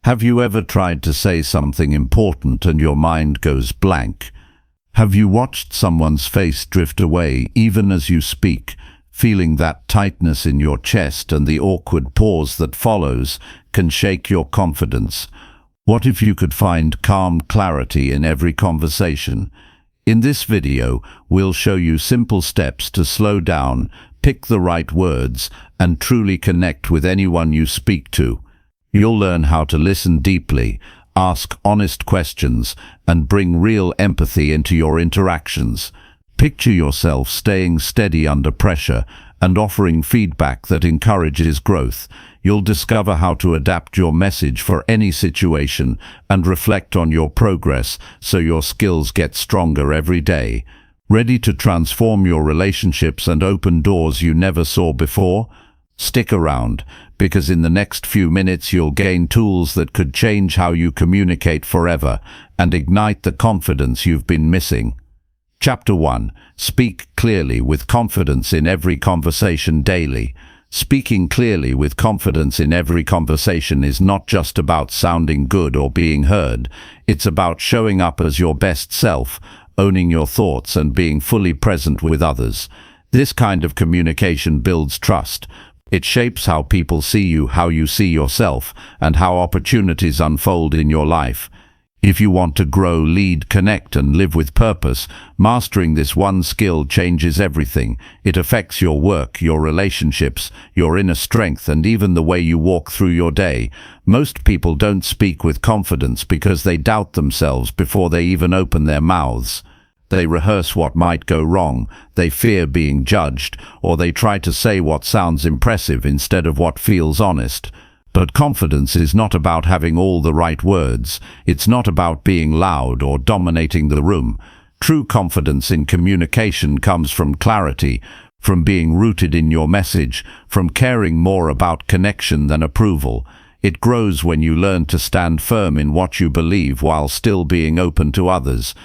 Have you ever tried to say something important and your mind goes blank? Have you watched someone's face drift away even as you speak, feeling that tightness in your chest and the awkward pause that follows can shake your confidence? What if you could find calm clarity in every conversation? In this video, we'll show you simple steps to slow down, pick the right words, and truly connect with anyone you speak to. You'll learn how to listen deeply, ask honest questions, and bring real empathy into your interactions. Picture yourself staying steady under pressure and offering feedback that encourages growth. You'll discover how to adapt your message for any situation and reflect on your progress so your skills get stronger every day. Ready to transform your relationships and open doors you never saw before? Stick around, because in the next few minutes you'll gain tools that could change how you communicate forever and ignite the confidence you've been missing. Chapter 1. Speak clearly with confidence in every conversation daily. Speaking clearly with confidence in every conversation is not just about sounding good or being heard. It's about showing up as your best self, owning your thoughts, and being fully present with others. This kind of communication builds trust. It shapes how people see you, how you see yourself, and how opportunities unfold in your life. If you want to grow, lead, connect, and live with purpose, mastering this one skill changes everything. It affects your work, your relationships, your inner strength, and even the way you walk through your day. Most people don't speak with confidence because they doubt themselves before they even open their mouths. They rehearse what might go wrong, they fear being judged, or they try to say what sounds impressive instead of what feels honest. But confidence is not about having all the right words. It's not about being loud or dominating the room. True confidence in communication comes from clarity, from being rooted in your message, from caring more about connection than approval. It grows when you learn to stand firm in what you believe while still being open to others.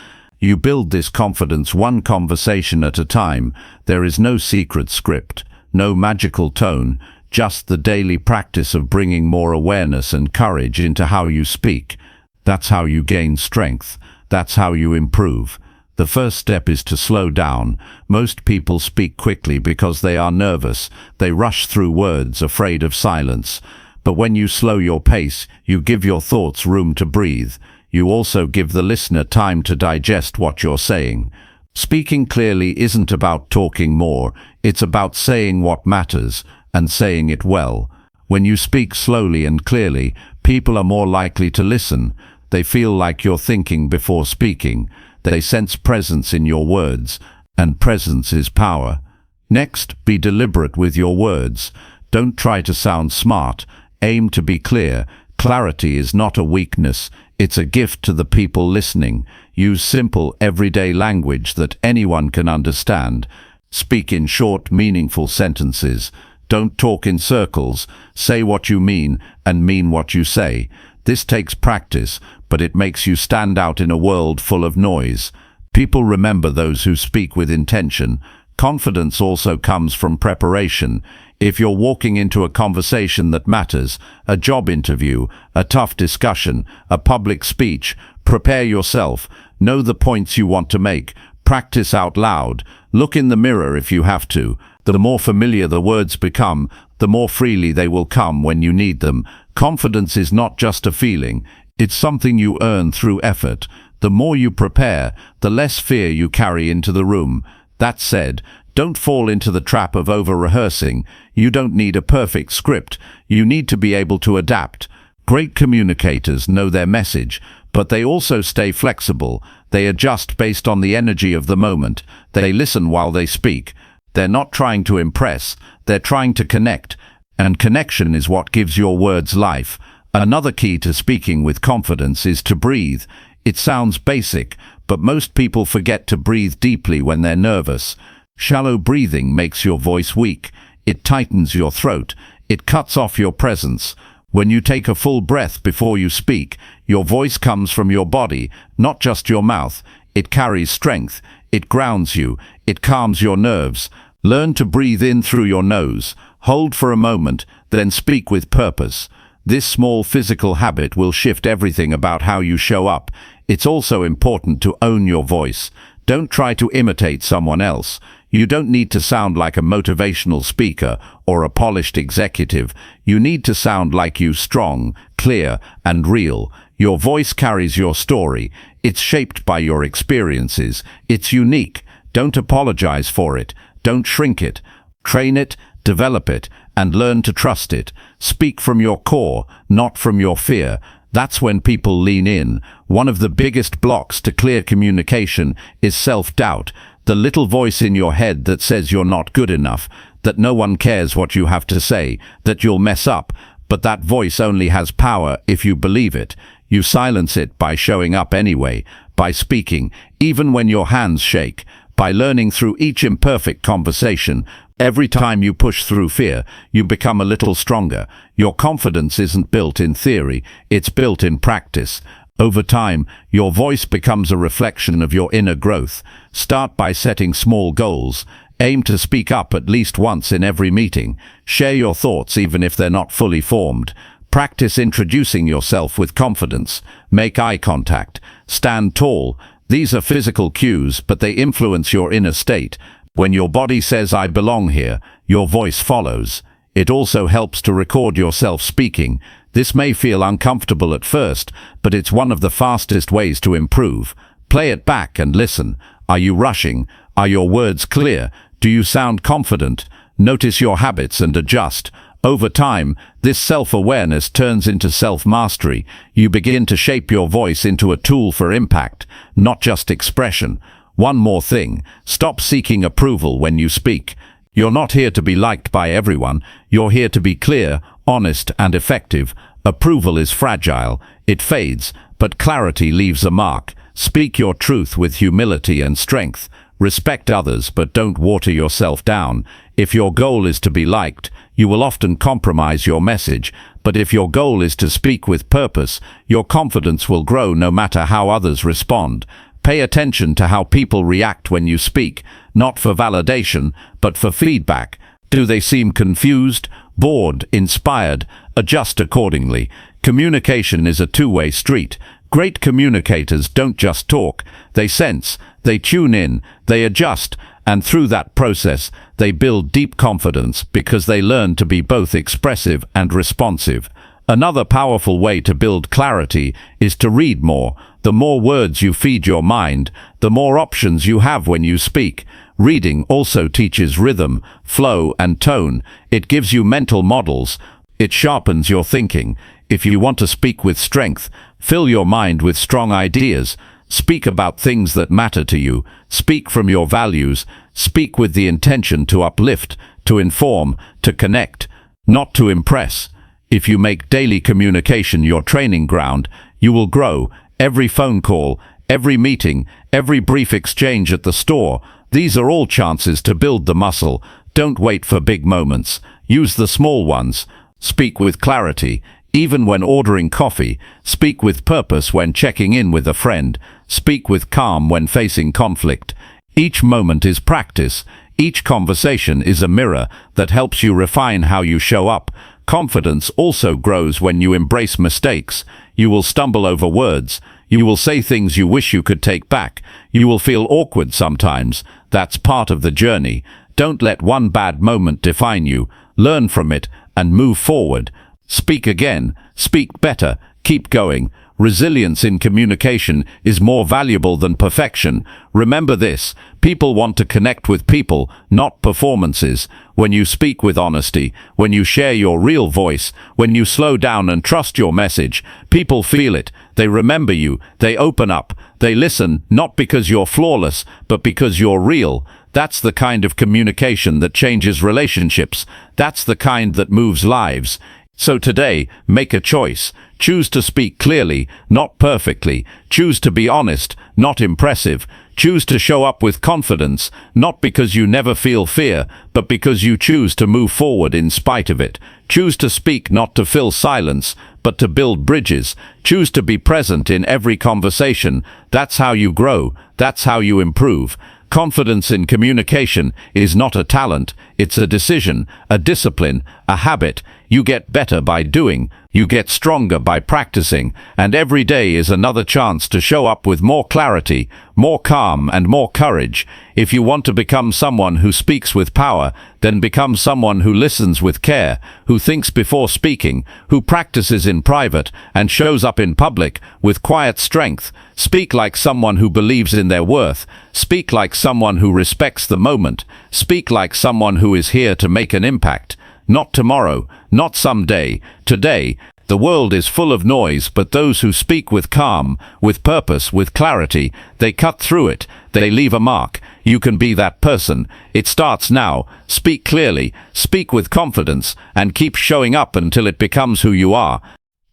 You build this confidence one conversation at a time. There is no secret script, no magical tone, just the daily practice of bringing more awareness and courage into how you speak. That's how you gain strength. That's how you improve. The first step is to slow down. Most people speak quickly because they are nervous. They rush through words, afraid of silence. But when you slow your pace, you give your thoughts room to breathe. You also give the listener time to digest what you're saying. Speaking clearly isn't about talking more. It's about saying what matters, and saying it well. When you speak slowly and clearly, people are more likely to listen. They feel like you're thinking before speaking. They sense presence in your words, and presence is power. Next, be deliberate with your words. Don't try to sound smart. Aim to be clear. Clarity is not a weakness. It's a gift to the people listening. Use simple, everyday language that anyone can understand. Speak in short, meaningful sentences. Don't talk in circles. Say what you mean and mean what you say. This takes practice, but it makes you stand out in a world full of noise. People remember those who speak with intention. Confidence also comes from preparation. If you're walking into a conversation that matters, a job interview, a tough discussion, a public speech, prepare yourself. Know the points you want to make. Practice out loud. Look in the mirror if you have to. The more familiar the words become, the more freely they will come when you need them. Confidence is not just a feeling. It's something you earn through effort. The more you prepare, the less fear you carry into the room. That said, don't fall into the trap of over-rehearsing. You don't need a perfect script. You need to be able to adapt. Great communicators know their message, but they also stay flexible. They adjust based on the energy of the moment. They listen while they speak. They're not trying to impress. They're trying to connect. And connection is what gives your words life. Another key to speaking with confidence is to breathe. It sounds basic, but most people forget to breathe deeply when they're nervous. Shallow breathing makes your voice weak. It tightens your throat. It cuts off your presence. When you take a full breath before you speak, your voice comes from your body, not just your mouth. It carries strength. It grounds you. It calms your nerves. Learn to breathe in through your nose. Hold for a moment, then speak with purpose. This small physical habit will shift everything about how you show up. It's also important to own your voice. Don't try to imitate someone else. You don't need to sound like a motivational speaker or a polished executive. You need to sound like you, strong, clear, and real. Your voice carries your story. It's shaped by your experiences. It's unique. Don't apologize for it. Don't shrink it. Train it, develop it, and learn to trust it. Speak from your core, not from your fear. That's when people lean in. One of the biggest blocks to clear communication is self-doubt. The little voice in your head that says you're not good enough, that no one cares what you have to say, that you'll mess up. But that voice only has power if you believe it. You silence it by showing up anyway, by speaking, even when your hands shake, by learning through each imperfect conversation. Every time you push through fear, you become a little stronger. Your confidence isn't built in theory, it's built in practice. Over time, your voice becomes a reflection of your inner growth. Start by setting small goals. Aim to speak up at least once in every meeting. Share your thoughts even if they're not fully formed. Practice introducing yourself with confidence. Make eye contact. Stand tall. These are physical cues, but they influence your inner state. When your body says, "I belong here," your voice follows. It also helps to record yourself speaking. This may feel uncomfortable at first, but it's one of the fastest ways to improve. Play it back and listen. Are you rushing? Are your words clear? Do you sound confident? Notice your habits and adjust. Over time, this self-awareness turns into self-mastery. You begin to shape your voice into a tool for impact, not just expression. One more thing, stop seeking approval when you speak. You're not here to be liked by everyone. You're here to be clear, honest, and effective. Approval is fragile. It fades, but clarity leaves a mark. Speak your truth with humility and strength. Respect others, but don't water yourself down. If your goal is to be liked, you will often compromise your message. But if your goal is to speak with purpose, your confidence will grow no matter how others respond. Pay attention to how people react when you speak, not for validation, but for feedback. Do they seem confused, bored, inspired? Adjust accordingly. Communication is a two-way street. Great communicators don't just talk. They sense, they tune in, they adjust, and through that process, they build deep confidence because they learn to be both expressive and responsive. Another powerful way to build clarity is to read more. The more words you feed your mind, the more options you have when you speak. Reading also teaches rhythm, flow, and tone. It gives you mental models. It sharpens your thinking. If you want to speak with strength, fill your mind with strong ideas. Speak about things that matter to you. Speak from your values. Speak with the intention to uplift, to inform, to connect, not to impress. If you make daily communication your training ground, you will grow. Every phone call, every meeting, every brief exchange at the store, these are all chances to build the muscle. Don't wait for big moments. Use the small ones. Speak with clarity, even when ordering coffee. Speak with purpose when checking in with a friend. Speak with calm when facing conflict. Each moment is practice. Each conversation is a mirror that helps you refine how you show up. Confidence also grows when you embrace mistakes. You will stumble over words. You will say things you wish you could take back. You will feel awkward sometimes. That's part of the journey. Don't let one bad moment define you. Learn from it and move forward. Speak again. Speak better. Keep going. Resilience in communication is more valuable than perfection. Remember this, people want to connect with people, not performances. When you speak with honesty, when you share your real voice, when you slow down and trust your message, people feel it. They remember you. They open up. They listen, not because you're flawless, but because you're real. That's the kind of communication that changes relationships. That's the kind that moves lives. So today, make a choice. Choose to speak clearly, not perfectly. Choose to be honest, not impressive. Choose to show up with confidence, not because you never feel fear, but because you choose to move forward in spite of it. Choose to speak not to fill silence, but to build bridges. Choose to be present in every conversation. That's how you grow. That's how you improve. Confidence in communication is not a talent, It's a decision, a discipline, a habit. You get better by doing, you get stronger by practicing, and every day is another chance to show up with more clarity, more calm, and more courage. If you want to become someone who speaks with power, then become someone who listens with care, who thinks before speaking, who practices in private, and shows up in public with quiet strength. Speak like someone who believes in their worth. Speak like someone who respects the moment. Speak like someone who is here to make an impact. Not tomorrow, not someday, today. The world is full of noise, but those who speak with calm, with purpose, with clarity, they cut through it, they leave a mark. You can be that person. It starts now. Speak clearly, speak with confidence, and keep showing up until it becomes who you are.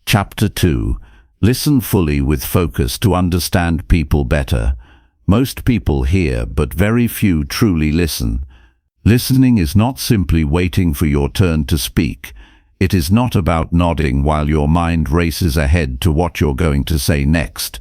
Chapter 2. Listen fully with focus to understand people better. Most people hear, but very few truly listen. Listening is not simply waiting for your turn to speak. It is not about nodding while your mind races ahead to what you're going to say next.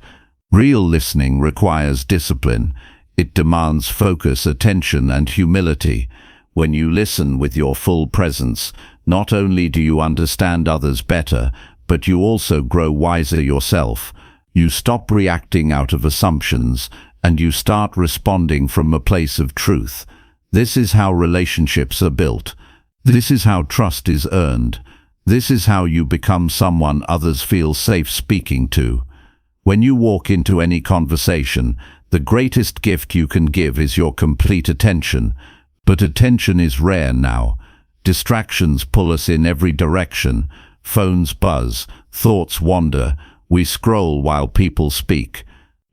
Real listening requires discipline. It demands focus, attention, and humility. When you listen with your full presence, not only do you understand others better, but you also grow wiser yourself. You stop reacting out of assumptions, and you start responding from a place of truth. This is how relationships are built. This is how trust is earned. This is how you become someone others feel safe speaking to. When you walk into any conversation, the greatest gift you can give is your complete attention. But attention is rare now. Distractions pull us in every direction. Phones buzz, thoughts wander. We scroll while people speak.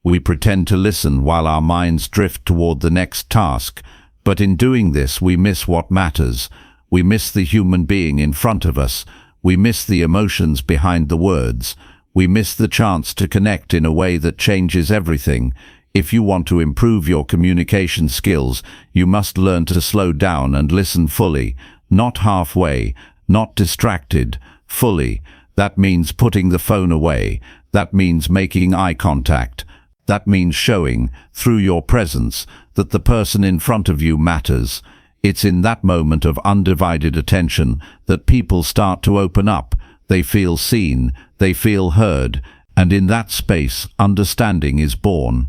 We pretend to listen while our minds drift toward the next task. But in doing this, we miss what matters. We miss the human being in front of us. We miss the emotions behind the words. We miss the chance to connect in a way that changes everything. If you want to improve your communication skills, you must learn to slow down and listen fully, not halfway, not distracted, fully. That means putting the phone away. That means making eye contact. That means showing, through your presence, that the person in front of you matters. It's in that moment of undivided attention that people start to open up. They feel seen, they feel heard, and in that space, understanding is born.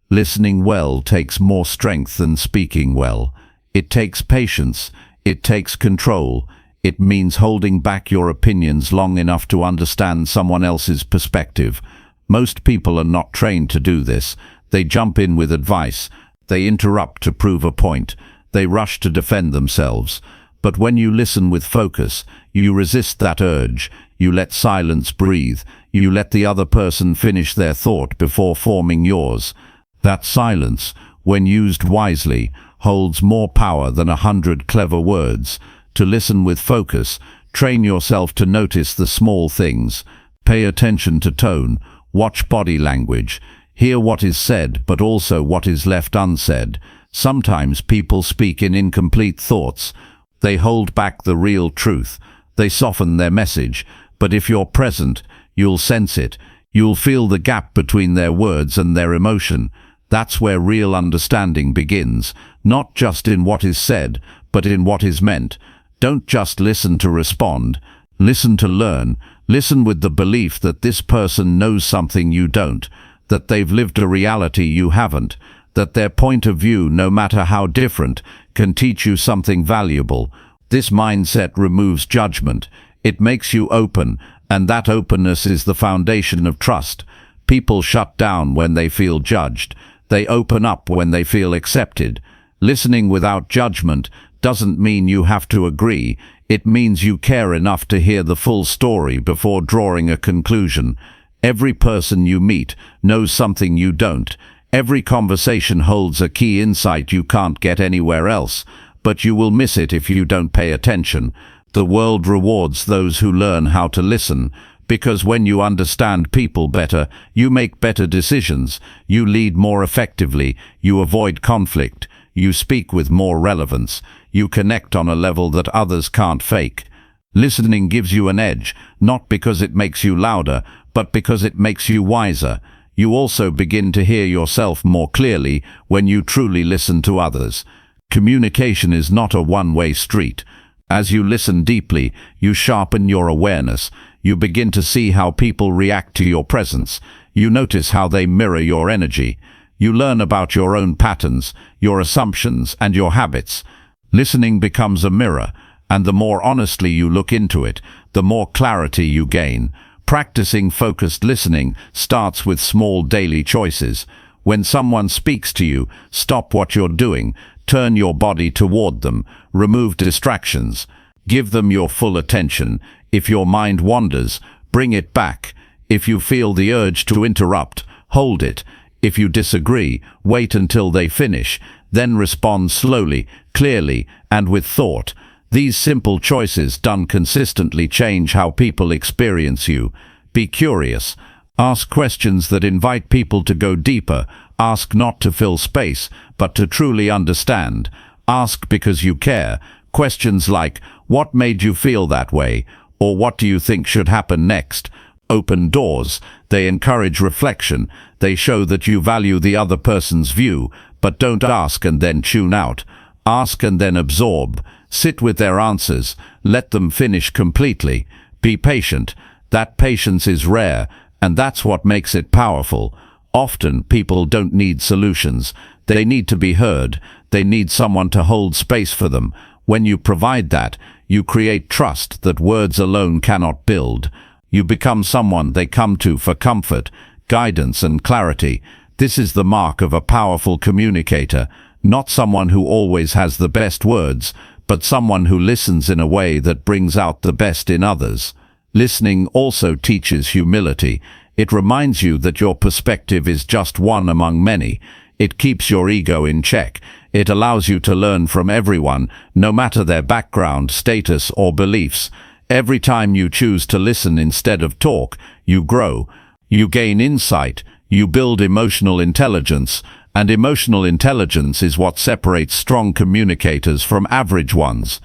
Listening well takes more strength than speaking well. It takes patience. It takes control. It means holding back your opinions long enough to understand someone else's perspective. Most people are not trained to do this. They jump in with advice. They interrupt to prove a point. They rush to defend themselves. But when you listen with focus, you resist that urge. You let silence breathe. You let the other person finish their thought before forming yours. That silence, when used wisely, holds more power than 100 clever words. To listen with focus, train yourself to notice the small things. Pay attention to tone. Watch body language. Hear what is said, but also what is left unsaid. Sometimes people speak in incomplete thoughts. They hold back the real truth. They soften their message. But if you're present, you'll sense it. You'll feel the gap between their words and their emotion. That's where real understanding begins, not just in what is said, but in what is meant. Don't just listen to respond. Listen to learn. Listen with the belief that this person knows something you don't, that they've lived a reality you haven't, that their point of view, no matter how different, can teach you something valuable. This mindset removes judgment. It makes you open, and that openness is the foundation of trust. People shut down when they feel judged. They open up when they feel accepted. Listening without judgment doesn't mean you have to agree. It means you care enough to hear the full story before drawing a conclusion. Every person you meet knows something you don't. Every conversation holds a key insight you can't get anywhere else, but you will miss it if you don't pay attention. The world rewards those who learn how to listen, because when you understand people better, you make better decisions, you lead more effectively, you avoid conflict, you speak with more relevance, you connect on a level that others can't fake. Listening gives you an edge, not because it makes you louder, but because it makes you wiser. You also begin to hear yourself more clearly when you truly listen to others. Communication is not a one-way street. As you listen deeply, you sharpen your awareness. You begin to see how people react to your presence. You notice how they mirror your energy. You learn about your own patterns, your assumptions, and your habits. Listening becomes a mirror, and the more honestly you look into it, the more clarity you gain. Practicing focused listening starts with small daily choices. When someone speaks to you, stop what you're doing, turn your body toward them, remove distractions, give them your full attention. If your mind wanders, bring it back. If you feel the urge to interrupt, hold it. If you disagree, wait until they finish, then respond slowly, clearly, and with thought. These simple choices done consistently change how people experience you. Be curious. Ask questions that invite people to go deeper. Ask not to fill space, but to truly understand. Ask because you care. Questions like, what made you feel that way? Or what do you think should happen next? Open doors. They encourage reflection. They show that you value the other person's view, but don't ask and then tune out. Ask and then absorb. Sit with their answers. Let them finish completely. Be patient. That patience is rare, and that's what makes it powerful. Often, people don't need solutions. They need to be heard. They need someone to hold space for them. When you provide that, you create trust that words alone cannot build. You become someone they come to for comfort, guidance, and clarity. This is the mark of a powerful communicator, not someone who always has the best words, but someone who listens in a way that brings out the best in others. Listening also teaches humility. It reminds you that your perspective is just one among many. It keeps your ego in check. It allows you to learn from everyone, no matter their background, status, or beliefs. Every time you choose to listen instead of talk, you grow. You gain insight. You build emotional intelligence. And emotional intelligence is what separates strong communicators from average ones.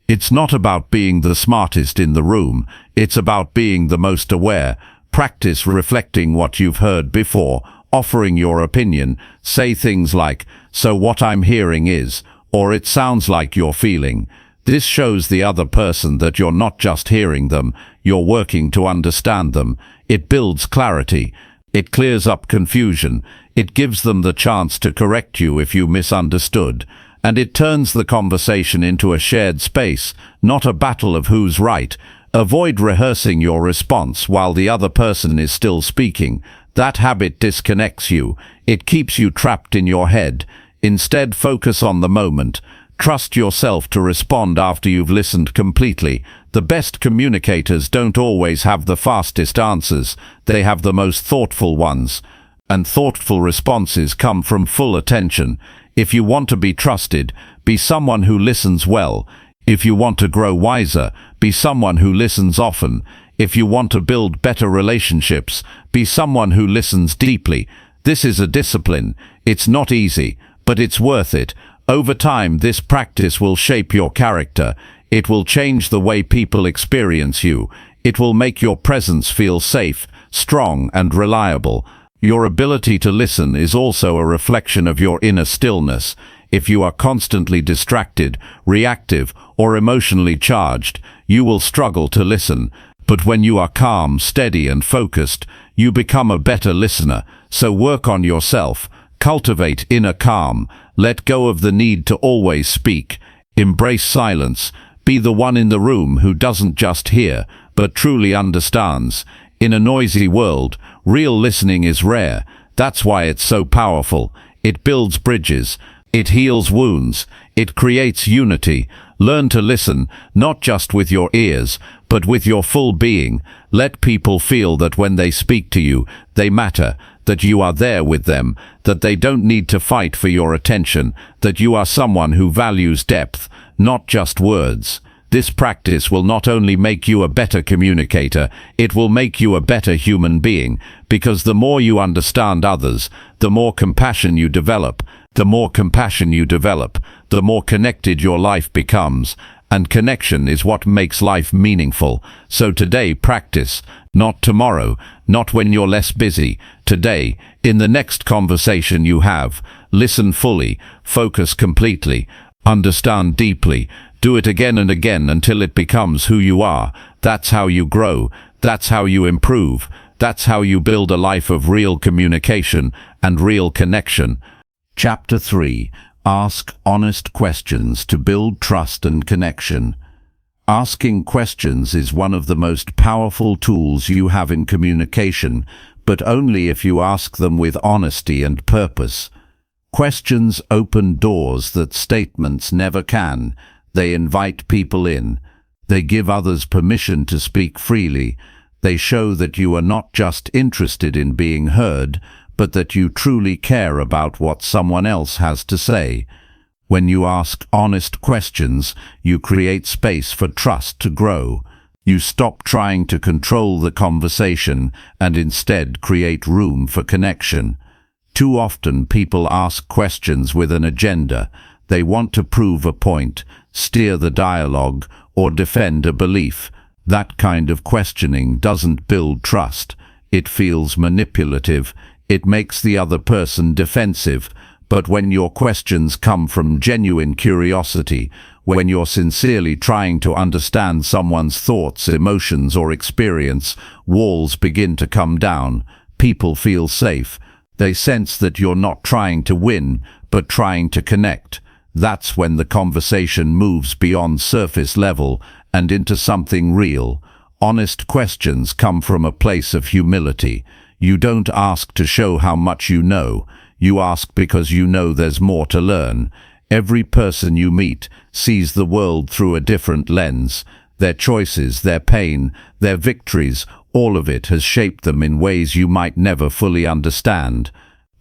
It's not about being the smartest in the room. It's about being the most aware. Practice reflecting what you've heard before, offering your opinion. Say things like, so what I'm hearing is, or it sounds like you're feeling. This shows the other person that you're not just hearing them, you're working to understand them. It builds clarity. It clears up confusion. It gives them the chance to correct you if you misunderstood. And it turns the conversation into a shared space, not a battle of who's right. Avoid rehearsing your response while the other person is still speaking. That habit disconnects you. It keeps you trapped in your head. Instead, focus on the moment. Trust yourself to respond after you've listened completely. The best communicators don't always have the fastest answers. They have the most thoughtful ones. And thoughtful responses come from full attention. If you want to be trusted, be someone who listens well. If you want to grow wiser, be someone who listens often. If you want to build better relationships, be someone who listens deeply. This is a discipline. It's not easy, but it's worth it. Over time, this practice will shape your character. It will change the way people experience you. It will make your presence feel safe, strong, and reliable. Your ability to listen is also a reflection of your inner stillness. If you are constantly distracted, reactive, or emotionally charged, you will struggle to listen. But when you are calm, steady, and focused, you become a better listener. So work on yourself. Cultivate inner calm. Let go of the need to always speak. Embrace silence. Be the one in the room who doesn't just hear, but truly understands. In a noisy world, real listening is rare. That's why it's so powerful. It builds bridges. It heals wounds. It creates unity. Learn to listen, not just with your ears, but with your full being. Let people feel that when they speak to you, they matter, that you are there with them, that they don't need to fight for your attention, that you are someone who values depth, not just words. This practice will not only make you a better communicator, it will make you a better human being, because the more you understand others, the more compassion you develop. The more compassion you develop, the more connected your life becomes, and connection is what makes life meaningful. So today, practice, not tomorrow, not when you're less busy. Today, in the next conversation you have, listen fully, focus completely. Understand deeply. Do it again and again until it becomes who you are. That's how you grow. That's how you improve. That's how you build a life of real communication and real connection. Chapter 3. Ask honest questions to build trust and connection. Asking questions is one of the most powerful tools you have in communication, but only if you ask them with honesty and purpose. Questions open doors that statements never can. They invite people in. They give others permission to speak freely. They show that you are not just interested in being heard, but that you truly care about what someone else has to say. When you ask honest questions, you create space for trust to grow. You stop trying to control the conversation and instead create room for connection. Too often people ask questions with an agenda. They want to prove a point, steer the dialogue, or defend a belief. That kind of questioning doesn't build trust. It feels manipulative. It makes the other person defensive. But when your questions come from genuine curiosity, when you're sincerely trying to understand someone's thoughts, emotions, or experience, walls begin to come down. People feel safe. They sense that you're not trying to win, but trying to connect. That's when the conversation moves beyond surface level and into something real. Honest questions come from a place of humility. You don't ask to show how much you know. You ask because you know there's more to learn. Every person you meet sees the world through a different lens. Their choices, their pain, their victories, all of it has shaped them in ways you might never fully understand.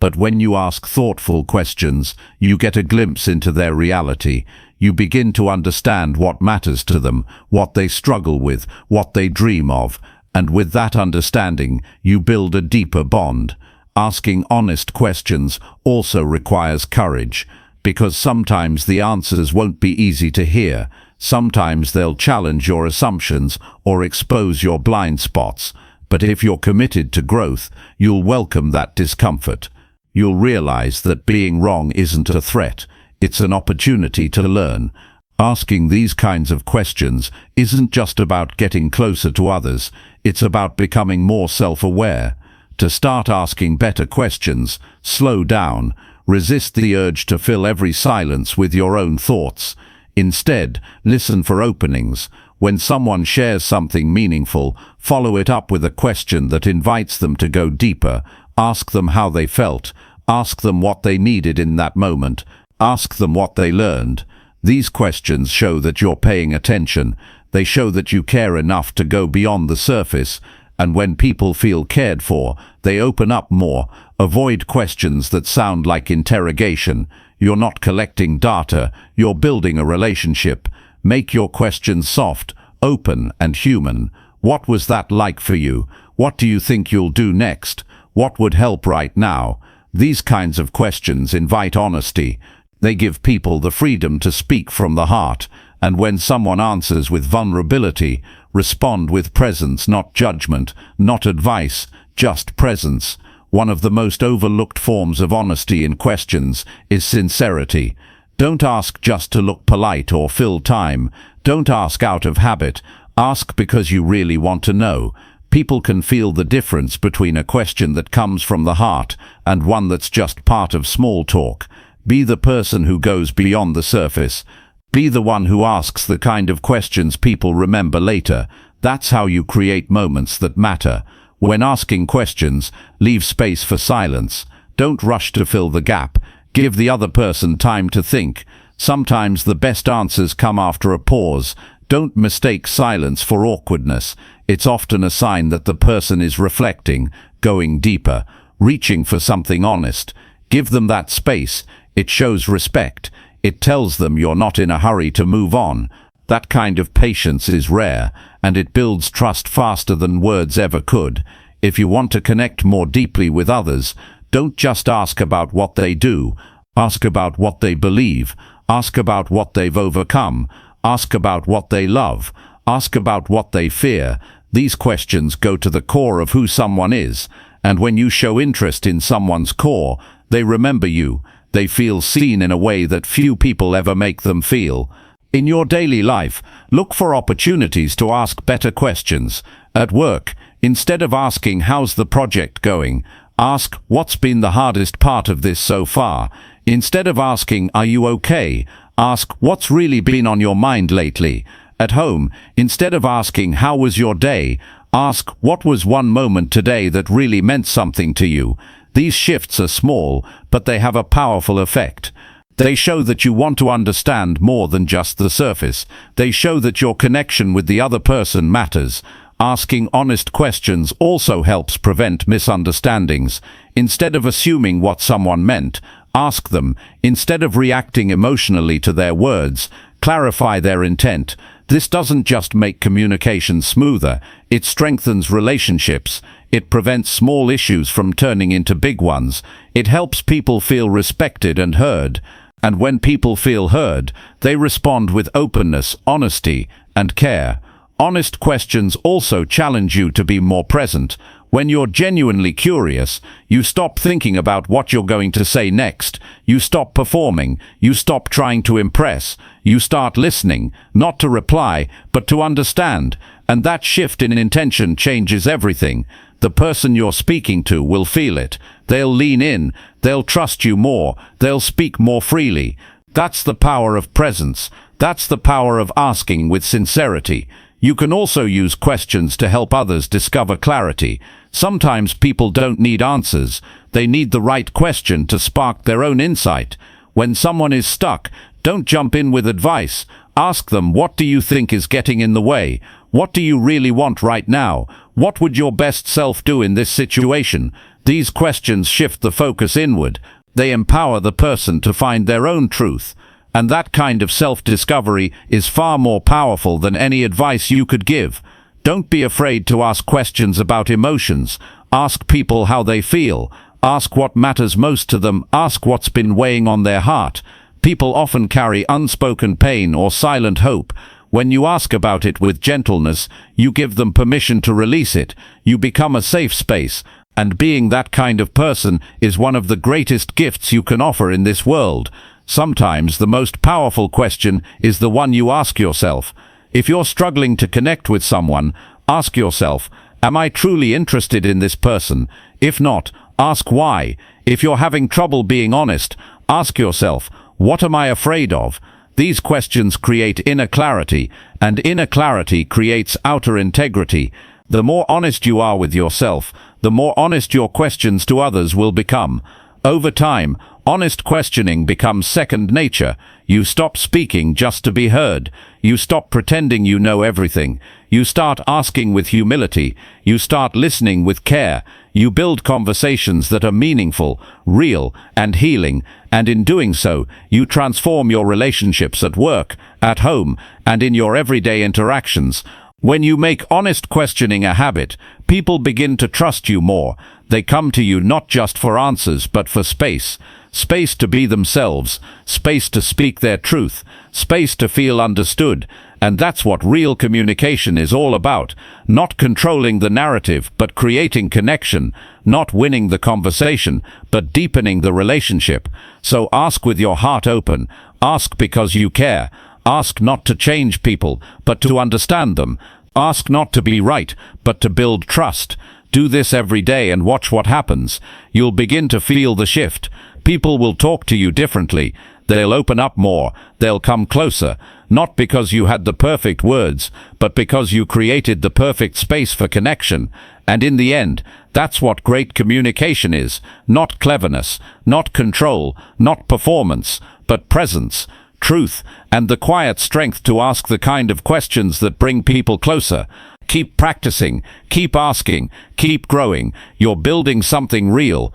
But when you ask thoughtful questions, you get a glimpse into their reality. You begin to understand what matters to them, what they struggle with, what they dream of, and with that understanding, you build a deeper bond. Asking honest questions also requires courage, because sometimes the answers won't be easy to hear. Sometimes they'll challenge your assumptions or expose your blind spots. But if you're committed to growth, you'll welcome that discomfort. You'll realize that being wrong isn't a threat. It's an opportunity to learn. Asking these kinds of questions isn't just about getting closer to others. It's about becoming more self-aware. To start asking better questions, slow down. Resist the urge to fill every silence with your own thoughts. Instead, listen for openings. When someone shares something meaningful, follow it up with a question that invites them to go deeper. Ask them how they felt. Ask them what they needed in that moment. Ask them what they learned. These questions show that you're paying attention. They show that you care enough to go beyond the surface. And when people feel cared for, they open up more. Avoid questions that sound like interrogation. You're not collecting data, you're building a relationship. Make your questions soft, open, and human. What was that like for you? What do you think you'll do next? What would help right now? These kinds of questions invite honesty. They give people the freedom to speak from the heart. And when someone answers with vulnerability, respond with presence, not judgment, not advice, just presence. One of the most overlooked forms of honesty in questions is sincerity. Don't ask just to look polite or fill time. Don't ask out of habit. Ask because you really want to know. People can feel the difference between a question that comes from the heart and one that's just part of small talk. Be the person who goes beyond the surface. Be the one who asks the kind of questions people remember later. That's how you create moments that matter. When asking questions, leave space for silence. Don't rush to fill the gap. Give the other person time to think. Sometimes the best answers come after a pause. Don't mistake silence for awkwardness. It's often a sign that the person is reflecting, going deeper, reaching for something honest. Give them that space. It shows respect. It tells them you're not in a hurry to move on. That kind of patience is rare, and it builds trust faster than words ever could. If you want to connect more deeply with others, don't just ask about what they do. Ask about what they believe. Ask about what they've overcome. Ask about what they love. Ask about what they fear. These questions go to the core of who someone is, and when you show interest in someone's core, they remember you. They feel seen in a way that few people ever make them feel. In your daily life, look for opportunities to ask better questions. At work, instead of asking how's the project going, ask what's been the hardest part of this so far. Instead of asking are you okay, ask what's really been on your mind lately. At home, instead of asking how was your day, ask what was one moment today that really meant something to you. These shifts are small, but they have a powerful effect. They show that you want to understand more than just the surface. They show that your connection with the other person matters. Asking honest questions also helps prevent misunderstandings. Instead of assuming what someone meant, ask them. Instead of reacting emotionally to their words, clarify their intent. This doesn't just make communication smoother, it strengthens relationships. It prevents small issues from turning into big ones. It helps people feel respected and heard. And when people feel heard, they respond with openness, honesty, and care. Honest questions also challenge you to be more present. When you're genuinely curious, you stop thinking about what you're going to say next. You stop performing. You stop trying to impress. You start listening, not to reply, but to understand. And that shift in intention changes everything. The person you're speaking to will feel it. They'll lean in. They'll trust you more. They'll speak more freely. That's the power of presence. That's the power of asking with sincerity. You can also use questions to help others discover clarity. Sometimes people don't need answers. They need the right question to spark their own insight. When someone is stuck, don't jump in with advice. Ask them, what do you think is getting in the way? What do you really want right now? What would your best self do in this situation? These questions shift the focus inward. They empower the person to find their own truth. And that kind of self-discovery is far more powerful than any advice you could give. Don't be afraid to ask questions about emotions. Ask people how they feel. Ask what matters most to them. Ask what's been weighing on their heart. People often carry unspoken pain or silent hope. When you ask about it with gentleness, you give them permission to release it. You become a safe space. And being that kind of person is one of the greatest gifts you can offer in this world. Sometimes the most powerful question is the one you ask yourself. If you're struggling to connect with someone, ask yourself, am I truly interested in this person? If not, ask why. If you're having trouble being honest, ask yourself, what am I afraid of? These questions create inner clarity, and inner clarity creates outer integrity. The more honest you are with yourself, the more honest your questions to others will become. Over time, honest questioning becomes second nature. You stop speaking just to be heard. You stop pretending you know everything. You start asking with humility. You start listening with care. You build conversations that are meaningful, real, and healing. And in doing so, you transform your relationships at work, at home, and in your everyday interactions. When you make honest questioning a habit, people begin to trust you more. They come to you not just for answers, but for space. Space to be themselves, space to speak their truth, space to feel understood. And that's what real communication is all about. Not controlling the narrative, but creating connection. Not winning the conversation, but deepening the relationship. So ask with your heart open. Ask because you care. Ask not to change people, but to understand them. Ask not to be right, but to build trust. Do this every day and watch what happens. You'll begin to feel the shift. People will talk to you differently. They'll open up more. They'll come closer. Not because you had the perfect words, but because you created the perfect space for connection. And in the end, that's what great communication is. Not cleverness, not control, not performance, but presence, truth, and the quiet strength to ask the kind of questions that bring people closer. Keep practicing, keep asking, keep growing. You're building something real.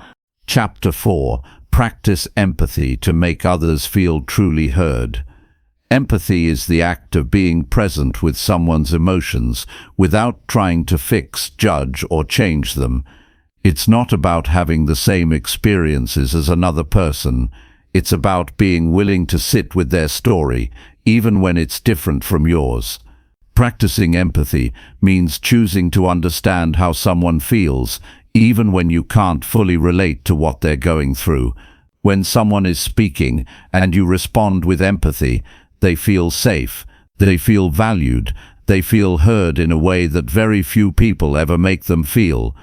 Chapter 4. Practice empathy to make others feel truly heard. Empathy is the act of being present with someone's emotions without trying to fix, judge, or change them. It's not about having the same experiences as another person. It's about being willing to sit with their story, even when it's different from yours. Practicing empathy means choosing to understand how someone feels, even when you can't fully relate to what they're going through. When someone is speaking and you respond with empathy, they feel safe, they feel valued, they feel heard in a way that very few people ever make them feel.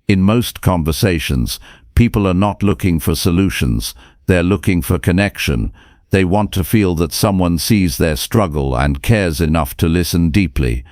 In most conversations, people are not looking for solutions, they're looking for connection. They want to feel that someone sees their struggle and cares enough to listen deeply.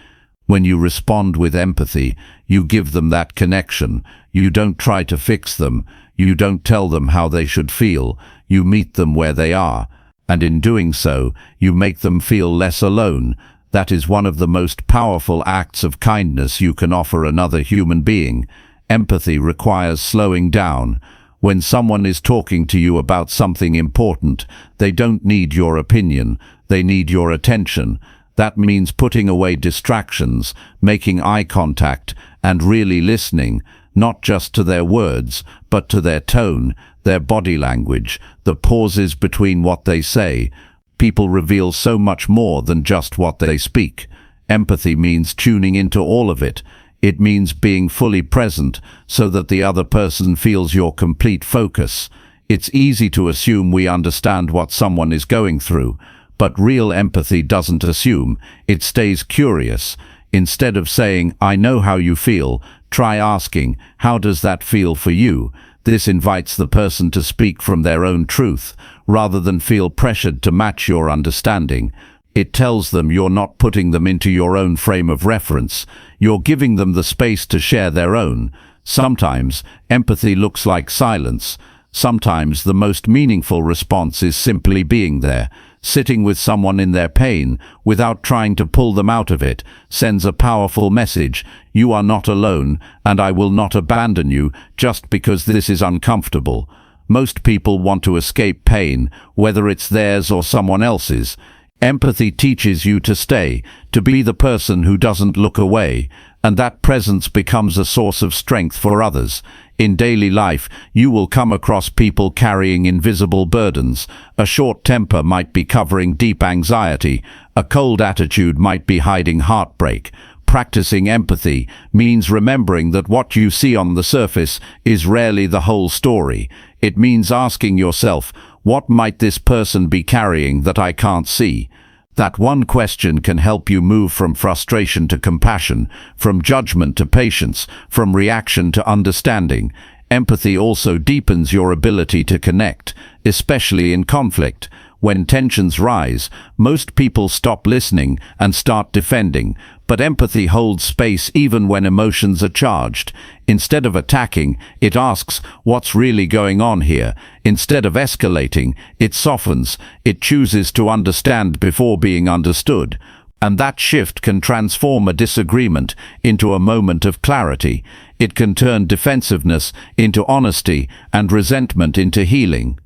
When you respond with empathy, you give them that connection. You don't try to fix them. You don't tell them how they should feel. You meet them where they are. And in doing so, you make them feel less alone. That is one of the most powerful acts of kindness you can offer another human being. Empathy requires slowing down. When someone is talking to you about something important, they don't need your opinion. They need your attention. That means putting away distractions, making eye contact, and really listening, not just to their words, but to their tone, their body language, the pauses between what they say. People reveal so much more than just what they speak. Empathy means tuning into all of it. It means being fully present so that the other person feels your complete focus. It's easy to assume we understand what someone is going through, but real empathy doesn't assume, it stays curious. Instead of saying, "I know how you feel," try asking, "How does that feel for you?" This invites the person to speak from their own truth, rather than feel pressured to match your understanding. It tells them you're not putting them into your own frame of reference. You're giving them the space to share their own. Sometimes, empathy looks like silence. Sometimes the most meaningful response is simply being there. Sitting with someone in their pain, without trying to pull them out of it, sends a powerful message. You are not alone, and I will not abandon you just because this is uncomfortable. Most people want to escape pain, whether it's theirs or someone else's. Empathy teaches you to stay, to be the person who doesn't look away, and that presence becomes a source of strength for others. In daily life, you will come across people carrying invisible burdens. A short temper might be covering deep anxiety. A cold attitude might be hiding heartbreak. Practicing empathy means remembering that what you see on the surface is rarely the whole story. It means asking yourself, what might this person be carrying that I can't see? That one question can help you move from frustration to compassion, from judgment to patience, from reaction to understanding. Empathy also deepens your ability to connect, especially in conflict. When tensions rise, most people stop listening and start defending, but empathy holds space even when emotions are charged. Instead of attacking, it asks, what's really going on here? Instead of escalating, it softens. It chooses to understand before being understood. And that shift can transform a disagreement into a moment of clarity. It can turn defensiveness into honesty and resentment into healing.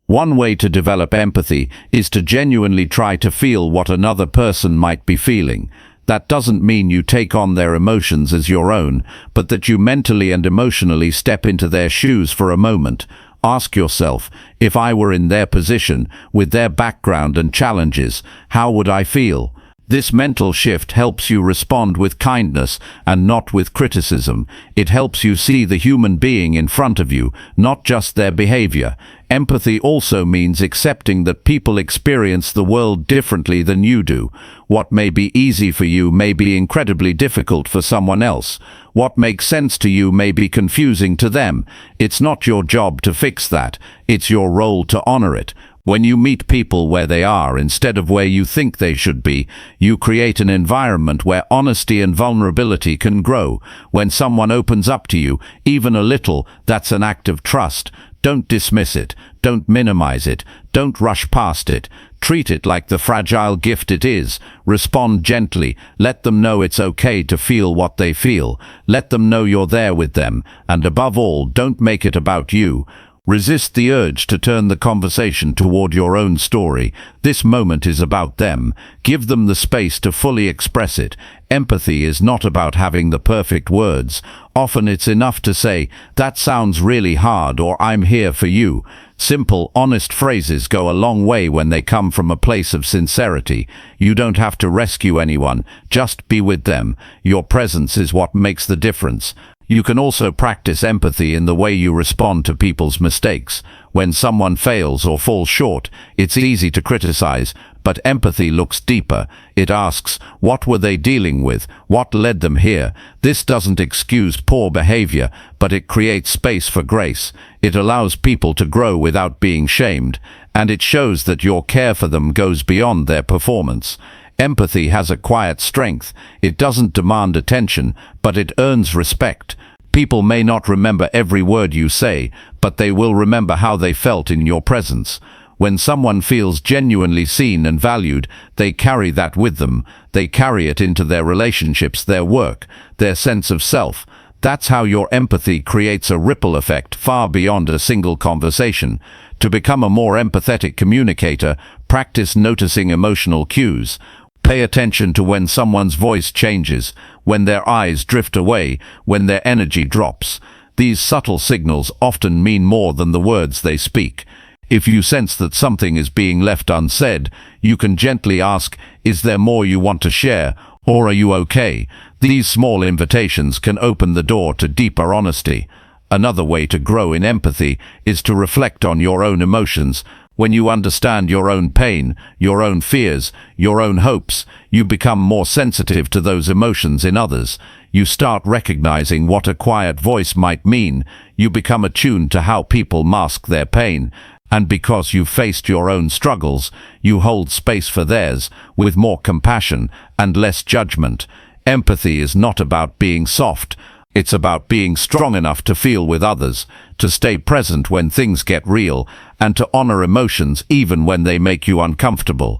One way to develop empathy is to genuinely try to feel what another person might be feeling. That doesn't mean you take on their emotions as your own, but that you mentally and emotionally step into their shoes for a moment. Ask yourself, if I were in their position, with their background and challenges, how would I feel? This mental shift helps you respond with kindness and not with criticism. It helps you see the human being in front of you, not just their behavior. Empathy also means accepting that people experience the world differently than you do. What may be easy for you may be incredibly difficult for someone else. What makes sense to you may be confusing to them. It's not your job to fix that. It's your role to honor it. When you meet people where they are instead of where you think they should be, you create an environment where honesty and vulnerability can grow. When someone opens up to you, even a little, that's an act of trust. Don't dismiss it. Don't minimize it. Don't rush past it. Treat it like the fragile gift it is. Respond gently. Let them know it's okay to feel what they feel. Let them know you're there with them. And above all, don't make it about you. Resist the urge to turn the conversation toward your own story. This moment is about them. Give them the space to fully express it. Empathy is not about having the perfect words. Often it's enough to say, "That sounds really hard," or "I'm here for you." Simple, honest phrases go a long way when they come from a place of sincerity. You don't have to rescue anyone, just be with them. Your presence is what makes the difference. You can also practice empathy in the way you respond to people's mistakes. When someone fails or falls short, it's easy to criticize, but empathy looks deeper. It asks, what were they dealing with? What led them here? This doesn't excuse poor behavior, but it creates space for grace. It allows people to grow without being shamed, and it shows that your care for them goes beyond their performance. Empathy has a quiet strength. It doesn't demand attention, but it earns respect. People may not remember every word you say, but they will remember how they felt in your presence. When someone feels genuinely seen and valued, they carry that with them. They carry it into their relationships, their work, their sense of self. That's how your empathy creates a ripple effect far beyond a single conversation. To become a more empathetic communicator, practice noticing emotional cues. Pay attention to when someone's voice changes, when their eyes drift away, when their energy drops. These subtle signals often mean more than the words they speak. If you sense that something is being left unsaid, you can gently ask, is there more you want to share, or are you okay? These small invitations can open the door to deeper honesty. Another way to grow in empathy is to reflect on your own emotions. When you understand your own pain, your own fears, your own hopes, you become more sensitive to those emotions in others. You start recognizing what a quiet voice might mean. You become attuned to how people mask their pain. And because you've faced your own struggles, you hold space for theirs with more compassion and less judgment. Empathy is not about being soft. It's about being strong enough to feel with others, to stay present when things get real, and to honor emotions even when they make you uncomfortable.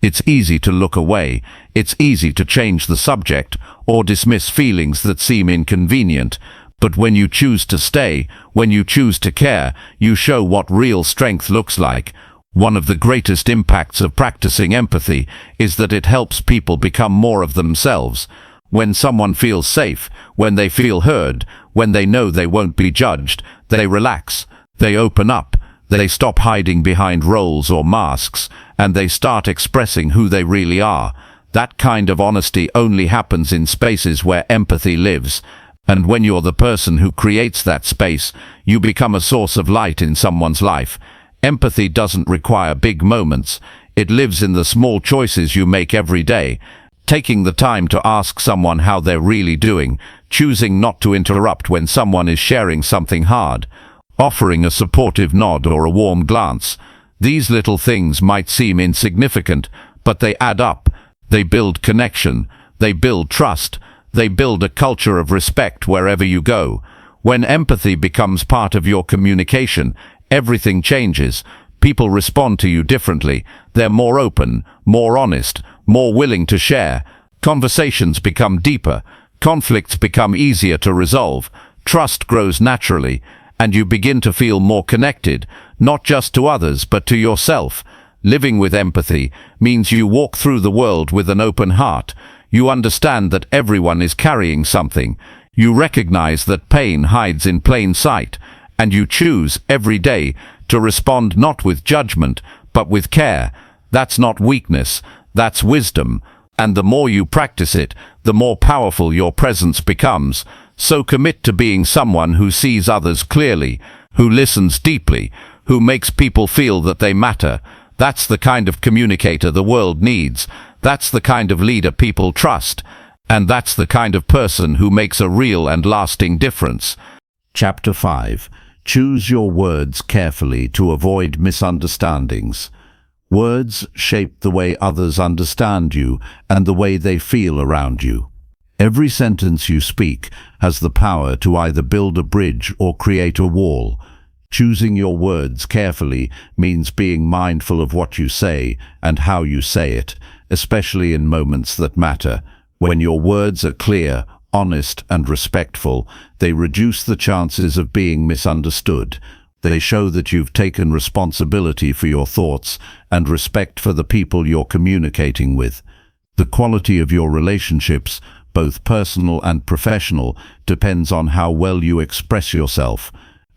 It's easy to look away. It's easy to change the subject or dismiss feelings that seem inconvenient. But when you choose to stay, when you choose to care, you show what real strength looks like. One of the greatest impacts of practicing empathy is that it helps people become more of themselves. When someone feels safe, when they feel heard, when they know they won't be judged, they relax, they open up, they stop hiding behind roles or masks, and they start expressing who they really are. That kind of honesty only happens in spaces where empathy lives. And when you're the person who creates that space, you become a source of light in someone's life. Empathy doesn't require big moments. It lives in the small choices you make every day. Taking the time to ask someone how they're really doing, choosing not to interrupt when someone is sharing something hard, offering a supportive nod or a warm glance. These little things might seem insignificant, but they add up. They build connection. They build trust. They build a culture of respect wherever you go. When empathy becomes part of your communication, everything changes. People respond to you differently. They're more open, more honest, more willing to share. Conversations become deeper. Conflicts become easier to resolve. Trust grows naturally, and you begin to feel more connected, not just to others, but to yourself. Living with empathy means you walk through the world with an open heart. You understand that everyone is carrying something. You recognize that pain hides in plain sight, and you choose every day to respond not with judgment, but with care. That's not weakness, that's wisdom. And the more you practice it, the more powerful your presence becomes. So commit to being someone who sees others clearly, who listens deeply, who makes people feel that they matter. That's the kind of communicator the world needs. That's the kind of leader people trust. And that's the kind of person who makes a real and lasting difference. Chapter 5. Choose your words carefully to avoid misunderstandings. Words shape the way others understand you and the way they feel around you. Every sentence you speak has the power to either build a bridge or create a wall. Choosing your words carefully means being mindful of what you say and how you say it, especially in moments that matter. When your words are clear, honest, and respectful, they reduce the chances of being misunderstood. They show that you've taken responsibility for your thoughts and respect for the people you're communicating with. The quality of your relationships, both personal and professional, depends on how well you express yourself,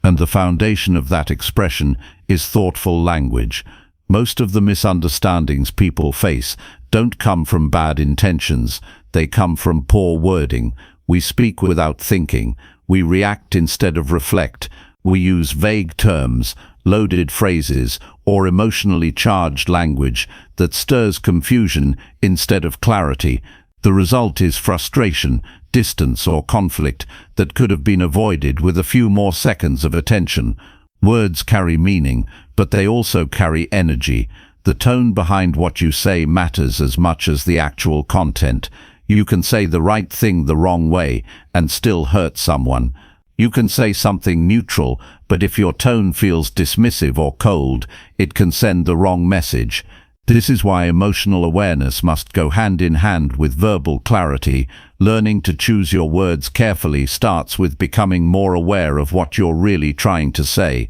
and the foundation of that expression is thoughtful language. Most of the misunderstandings people face don't come from bad intentions, they come from poor wording. We speak without thinking. We react instead of reflect. We use vague terms, loaded phrases, or emotionally charged language that stirs confusion instead of clarity. The result is frustration, distance, or conflict that could have been avoided with a few more seconds of attention. Words carry meaning, but they also carry energy. The tone behind what you say matters as much as the actual content. You can say the right thing the wrong way and still hurt someone. You can say something neutral, but if your tone feels dismissive or cold, it can send the wrong message. This is why emotional awareness must go hand in hand with verbal clarity. Learning to choose your words carefully starts with becoming more aware of what you're really trying to say.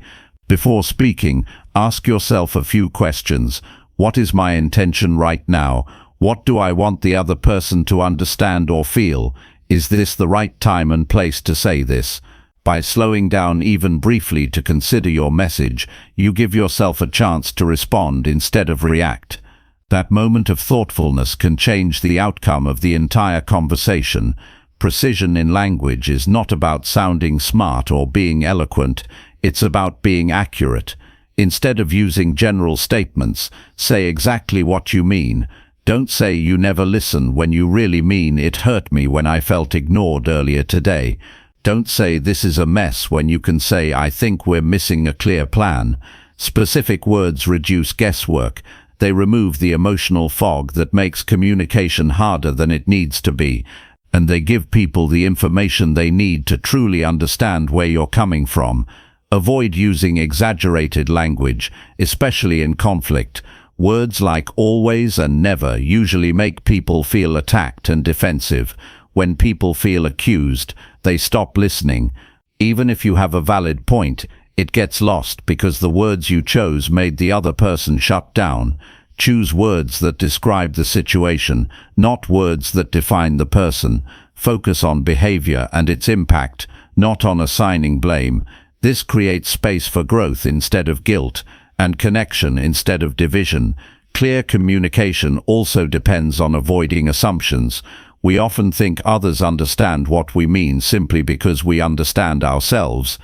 Before speaking, ask yourself a few questions. What is my intention right now? What do I want the other person to understand or feel? Is this the right time and place to say this? By slowing down even briefly to consider your message, you give yourself a chance to respond instead of react. That moment of thoughtfulness can change the outcome of the entire conversation. Precision in language is not about sounding smart or being eloquent. It's about being accurate. Instead of using general statements, say exactly what you mean. Don't say you never listen when you really mean it hurt me when I felt ignored earlier today. Don't say this is a mess when you can say I think we're missing a clear plan. Specific words reduce guesswork. They remove the emotional fog that makes communication harder than it needs to be, and they give people the information they need to truly understand where you're coming from. Avoid using exaggerated language, especially in conflict. Words like always and never usually make people feel attacked and defensive. When people feel accused, they stop listening. Even if you have a valid point, it gets lost because the words you chose made the other person shut down. Choose words that describe the situation, not words that define the person. Focus on behavior and its impact, not on assigning blame. This creates space for growth instead of guilt, and connection instead of division. Clear communication also depends on avoiding assumptions. We often think others understand what we mean simply because we understand ourselves.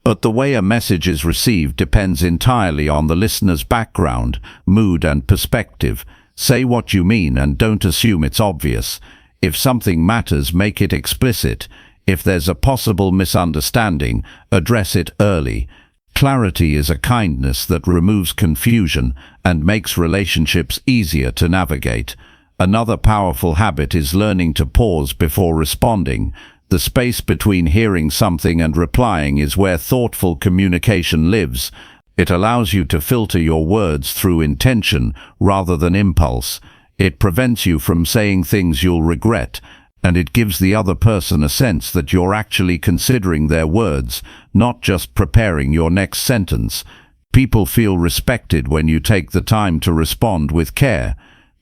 But the way a message is received depends entirely on the listener's background, mood, and perspective. Say what you mean and don't assume it's obvious. If something matters, make it explicit. If there's a possible misunderstanding, address it early. Clarity is a kindness that removes confusion and makes relationships easier to navigate. Another powerful habit is learning to pause before responding. The space between hearing something and replying is where thoughtful communication lives. It allows you to filter your words through intention rather than impulse. It prevents you from saying things you'll regret, and it gives the other person a sense that you're actually considering their words, not just preparing your next sentence. People feel respected when you take the time to respond with care.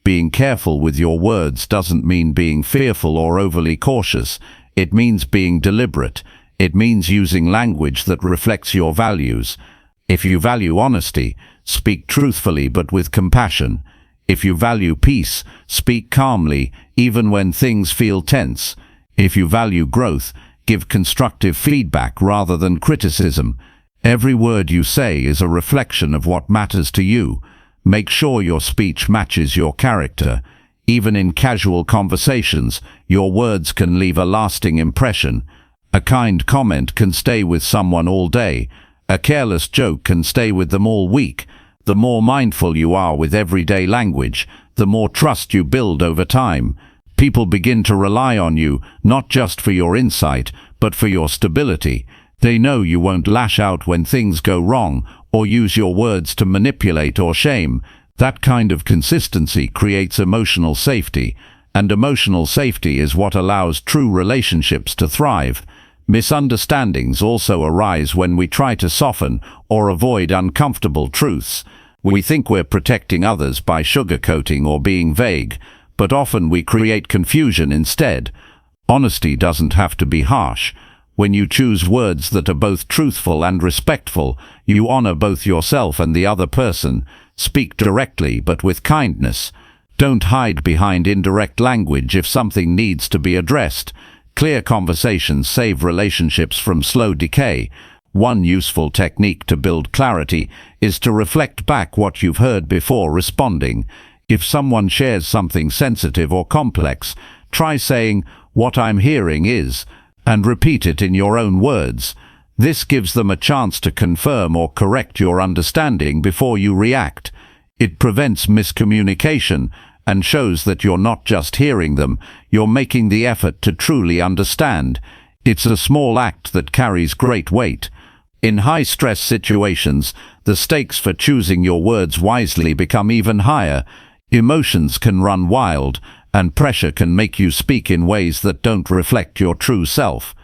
Being careful with your words doesn't mean being fearful or overly cautious. It means being deliberate. It means using language that reflects your values. If you value honesty, speak truthfully but with compassion. If you value peace, speak calmly, even when things feel tense. If you value growth, give constructive feedback rather than criticism. Every word you say is a reflection of what matters to you. Make sure your speech matches your character. Even in casual conversations, your words can leave a lasting impression. A kind comment can stay with someone all day. A careless joke can stay with them all week. The more mindful you are with everyday language, the more trust you build over time. People begin to rely on you, not just for your insight, but for your stability. They know you won't lash out when things go wrong, or use your words to manipulate or shame. That kind of consistency creates emotional safety, and emotional safety is what allows true relationships to thrive. Misunderstandings also arise when we try to soften or avoid uncomfortable truths. We think we're protecting others by sugarcoating or being vague, but often we create confusion instead. Honesty doesn't have to be harsh. When you choose words that are both truthful and respectful, you honor both yourself and the other person. Speak directly but with kindness. Don't hide behind indirect language if something needs to be addressed. Clear conversations save relationships from slow decay. One useful technique to build clarity is to reflect back what you've heard before responding. If someone shares something sensitive or complex, try saying, "What I'm hearing is," and repeat it in your own words. This gives them a chance to confirm or correct your understanding before you react. It prevents miscommunication and shows that you're not just hearing them, you're making the effort to truly understand. It's a small act that carries great weight. In high-stress situations, the stakes for choosing your words wisely become even higher. Emotions can run wild, and pressure can make you speak in ways that don't reflect your true self.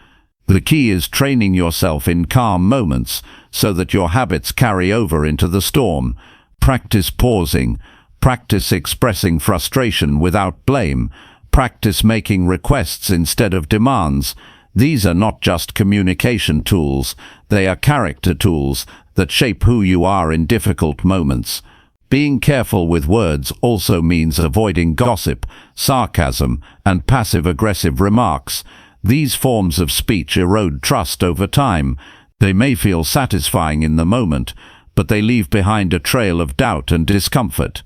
The key is training yourself in calm moments so that your habits carry over into the storm. Practice pausing. Practice expressing frustration without blame. Practice making requests instead of demands. These are not just communication tools, they are character tools that shape who you are in difficult moments. Being careful with words also means avoiding gossip, sarcasm, and passive-aggressive remarks. These forms of speech erode trust over time. They may feel satisfying in the moment, but they leave behind a trail of doubt and discomfort.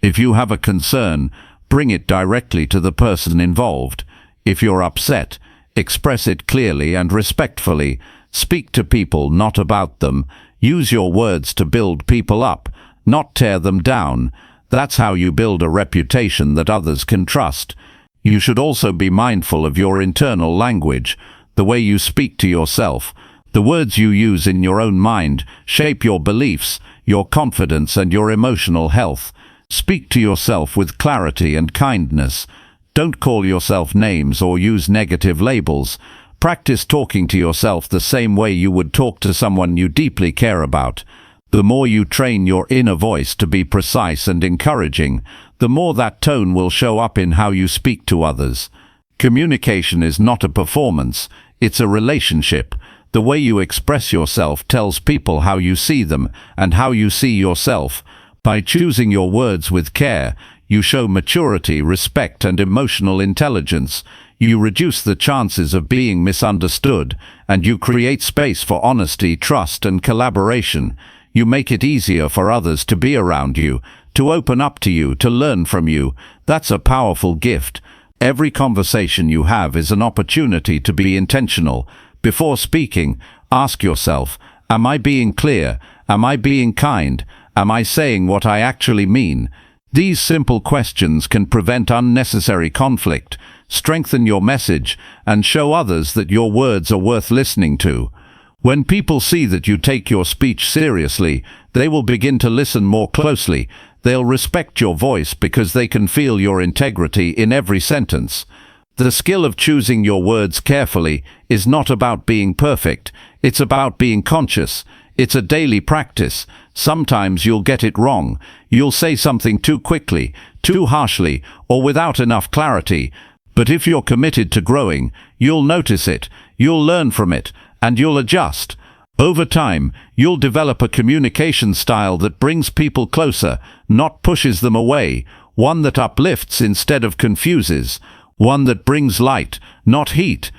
If you have a concern, bring it directly to the person involved. If you're upset, express it clearly and respectfully. Speak to people, not about them. Use your words to build people up, not tear them down. That's how you build a reputation that others can trust. You should also be mindful of your internal language, the way you speak to yourself. The words you use in your own mind shape your beliefs, your confidence, and your emotional health. Speak to yourself with clarity and kindness. Don't call yourself names or use negative labels. Practice talking to yourself the same way you would talk to someone you deeply care about. The more you train your inner voice to be precise and encouraging, the more that tone will show up in how you speak to others. Communication is not a performance, it's a relationship. The way you express yourself tells people how you see them and how you see yourself. By choosing your words with care, you show maturity, respect, and emotional intelligence. You reduce the chances of being misunderstood, and you create space for honesty, trust, and collaboration. You make it easier for others to be around you, to open up to you, to learn from you. That's a powerful gift. Every conversation you have is an opportunity to be intentional. Before speaking, ask yourself, am I being clear? Am I being kind? Am I saying what I actually mean? These simple questions can prevent unnecessary conflict, strengthen your message, and show others that your words are worth listening to. When people see that you take your speech seriously, they will begin to listen more closely. They'll respect your voice because they can feel your integrity in every sentence. The skill of choosing your words carefully is not about being perfect, it's about being conscious. It's a daily practice. Sometimes you'll get it wrong. You'll say something too quickly, too harshly, or without enough clarity. But if you're committed to growing, you'll notice it, you'll learn from it, and you'll adjust. Over time, you'll develop a communication style that brings people closer, not pushes them away, one that uplifts instead of confuses, one that brings light, not heat.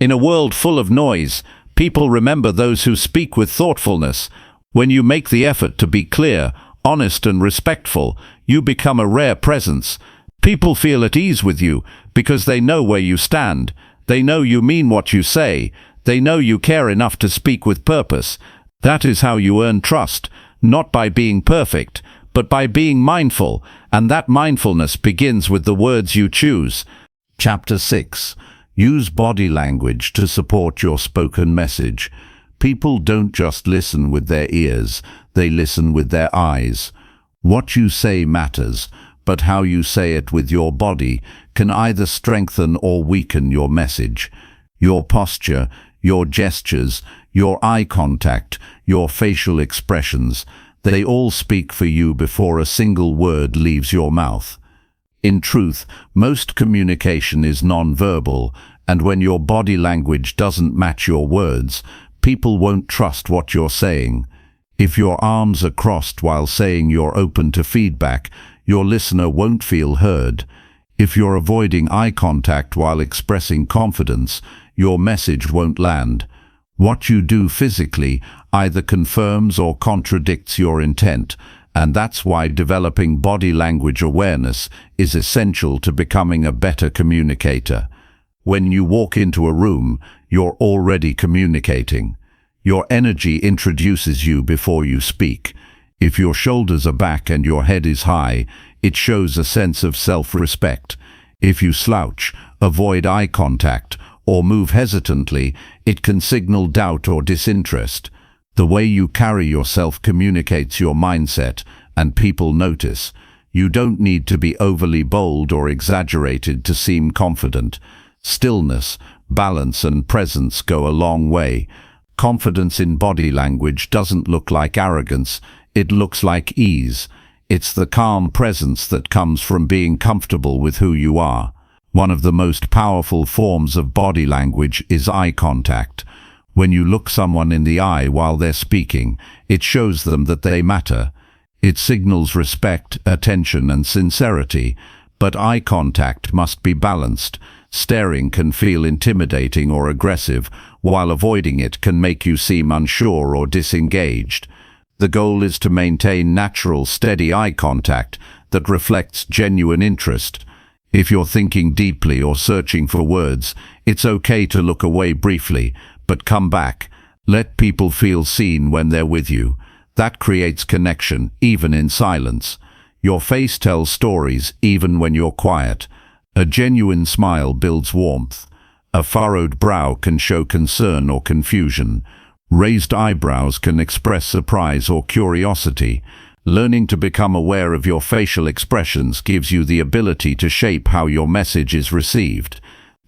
In a world full of noise, people remember those who speak with thoughtfulness. When you make the effort to be clear, honest, and respectful, you become a rare presence. People feel at ease with you because they know where you stand. They know you mean what you say. They know you care enough to speak with purpose. That is how you earn trust, not by being perfect, but by being mindful, and that mindfulness begins with the words you choose. Chapter 6. Use body language to support your spoken message. People don't just listen with their ears, they listen with their eyes. What you say matters, but how you say it with your body can either strengthen or weaken your message. Your posture, your gestures, your eye contact, your facial expressions, they all speak for you before a single word leaves your mouth. In truth, most communication is non-verbal, and when your body language doesn't match your words, people won't trust what you're saying. If your arms are crossed while saying you're open to feedback, your listener won't feel heard. If you're avoiding eye contact while expressing confidence, your message won't land. What you do physically either confirms or contradicts your intent, and that's why developing body language awareness is essential to becoming a better communicator. When you walk into a room, you're already communicating. Your energy introduces you before you speak. If your shoulders are back and your head is high, it shows a sense of self-respect. If you slouch, avoid eye contact, or move hesitantly, it can signal doubt or disinterest. The way you carry yourself communicates your mindset, and people notice. You don't need to be overly bold or exaggerated to seem confident. Stillness, balance, and presence go a long way. Confidence in body language doesn't look like arrogance, it looks like ease. It's the calm presence that comes from being comfortable with who you are. One of the most powerful forms of body language is eye contact. When you look someone in the eye while they're speaking, it shows them that they matter. It signals respect, attention, and sincerity, but eye contact must be balanced. Staring can feel intimidating or aggressive, while avoiding it can make you seem unsure or disengaged. The goal is to maintain natural, steady eye contact that reflects genuine interest. If you're thinking deeply or searching for words, it's okay to look away briefly, but come back. Let people feel seen when they're with you. That creates connection, even in silence. Your face tells stories, even when you're quiet. A genuine smile builds warmth. A furrowed brow can show concern or confusion. Raised eyebrows can express surprise or curiosity. Learning to become aware of your facial expressions gives you the ability to shape how your message is received.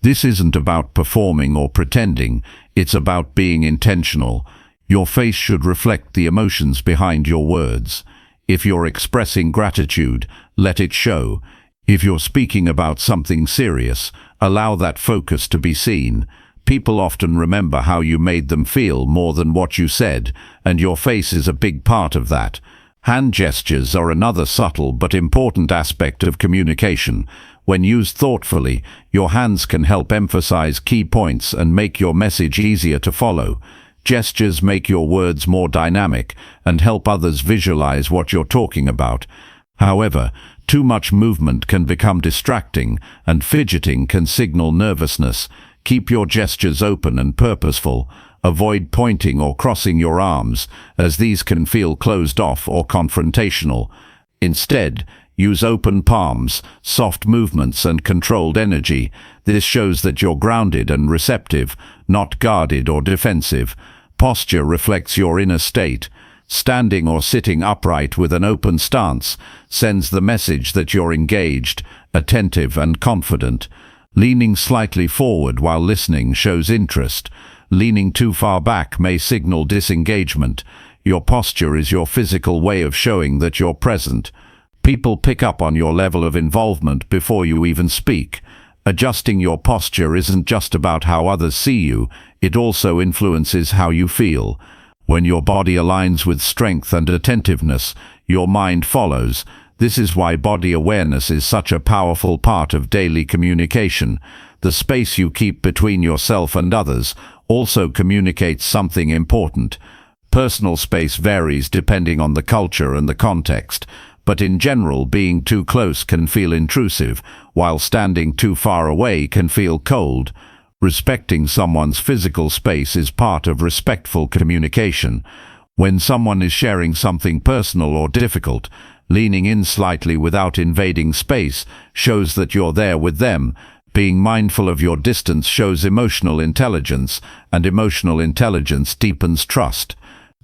This isn't about performing or pretending, it's about being intentional. Your face should reflect the emotions behind your words. If you're expressing gratitude, let it show. If you're speaking about something serious, allow that focus to be seen. People often remember how you made them feel more than what you said, and your face is a big part of that. Hand gestures are another subtle but important aspect of communication. When used thoughtfully, your hands can help emphasize key points and make your message easier to follow. Gestures make your words more dynamic and help others visualize what you're talking about. However, too much movement can become distracting, and fidgeting can signal nervousness. Keep your gestures open and purposeful. Avoid pointing or crossing your arms, as these can feel closed off or confrontational. Instead, use open palms, soft movements, and controlled energy. This shows that you're grounded and receptive, not guarded or defensive. Posture reflects your inner state. Standing or sitting upright with an open stance sends the message that you're engaged, attentive, and confident. Leaning slightly forward while listening shows interest. Leaning too far back may signal disengagement. Your posture is your physical way of showing that you're present. People pick up on your level of involvement before you even speak. Adjusting your posture isn't just about how others see you, it also influences how you feel. When your body aligns with strength and attentiveness, your mind follows. This is why body awareness is such a powerful part of daily communication. The space you keep between yourself and others also communicates something important. Personal space varies depending on the culture and the context, but in general, being too close can feel intrusive, while standing too far away can feel cold. Respecting someone's physical space is part of respectful communication. When someone is sharing something personal or difficult, leaning in slightly without invading space shows that you're there with them. Being mindful of your distance shows emotional intelligence, and emotional intelligence deepens trust.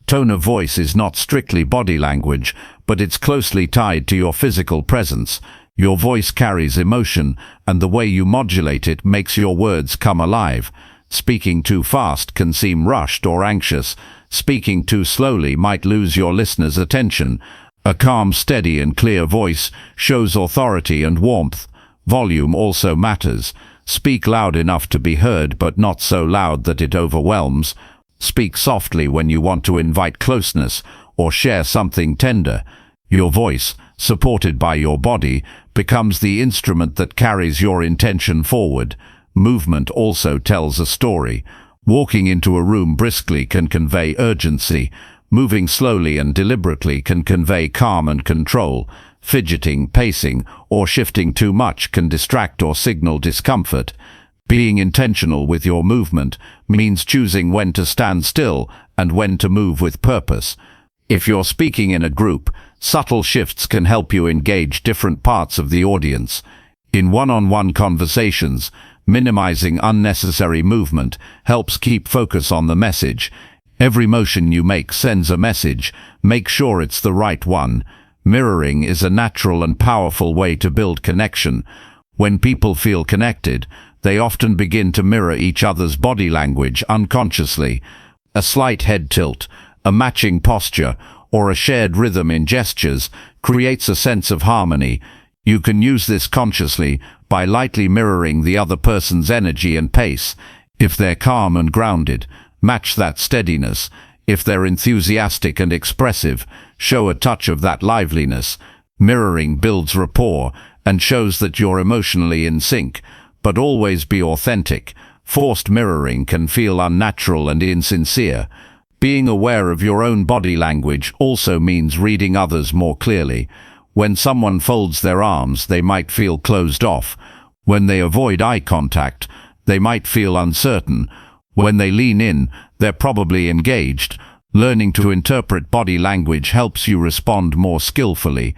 Tone of voice is not strictly body language, but it's closely tied to your physical presence. Your voice carries emotion, and the way you modulate it makes your words come alive. Speaking too fast can seem rushed or anxious. Speaking too slowly might lose your listener's attention. A calm, steady, and clear voice shows authority and warmth. Volume also matters. Speak loud enough to be heard, but not so loud that it overwhelms. Speak softly when you want to invite closeness or share something tender. Your voice, supported by your body, becomes the instrument that carries your intention forward. Movement also tells a story. Walking into a room briskly can convey urgency. Moving slowly and deliberately can convey calm and control. Fidgeting, pacing, or shifting too much can distract or signal discomfort. Being intentional with your movement means choosing when to stand still and when to move with purpose. If you're speaking in a group, subtle shifts can help you engage different parts of the audience. In one-on-one conversations, minimizing unnecessary movement helps keep focus on the message. Every motion you make sends a message. Make sure it's the right one. Mirroring is a natural and powerful way to build connection. When people feel connected, they often begin to mirror each other's body language unconsciously. A slight head tilt, a matching posture, or a shared rhythm in gestures creates a sense of harmony. You can use this consciously by lightly mirroring the other person's energy and pace. If they're calm and grounded, match that steadiness. If they're enthusiastic and expressive, show a touch of that liveliness. Mirroring builds rapport and shows that you're emotionally in sync. But always be authentic. Forced mirroring can feel unnatural and insincere. Being aware of your own body language also means reading others more clearly. When someone folds their arms, they might feel closed off. When they avoid eye contact, they might feel uncertain. When they lean in, they're probably engaged. Learning to interpret body language helps you respond more skillfully.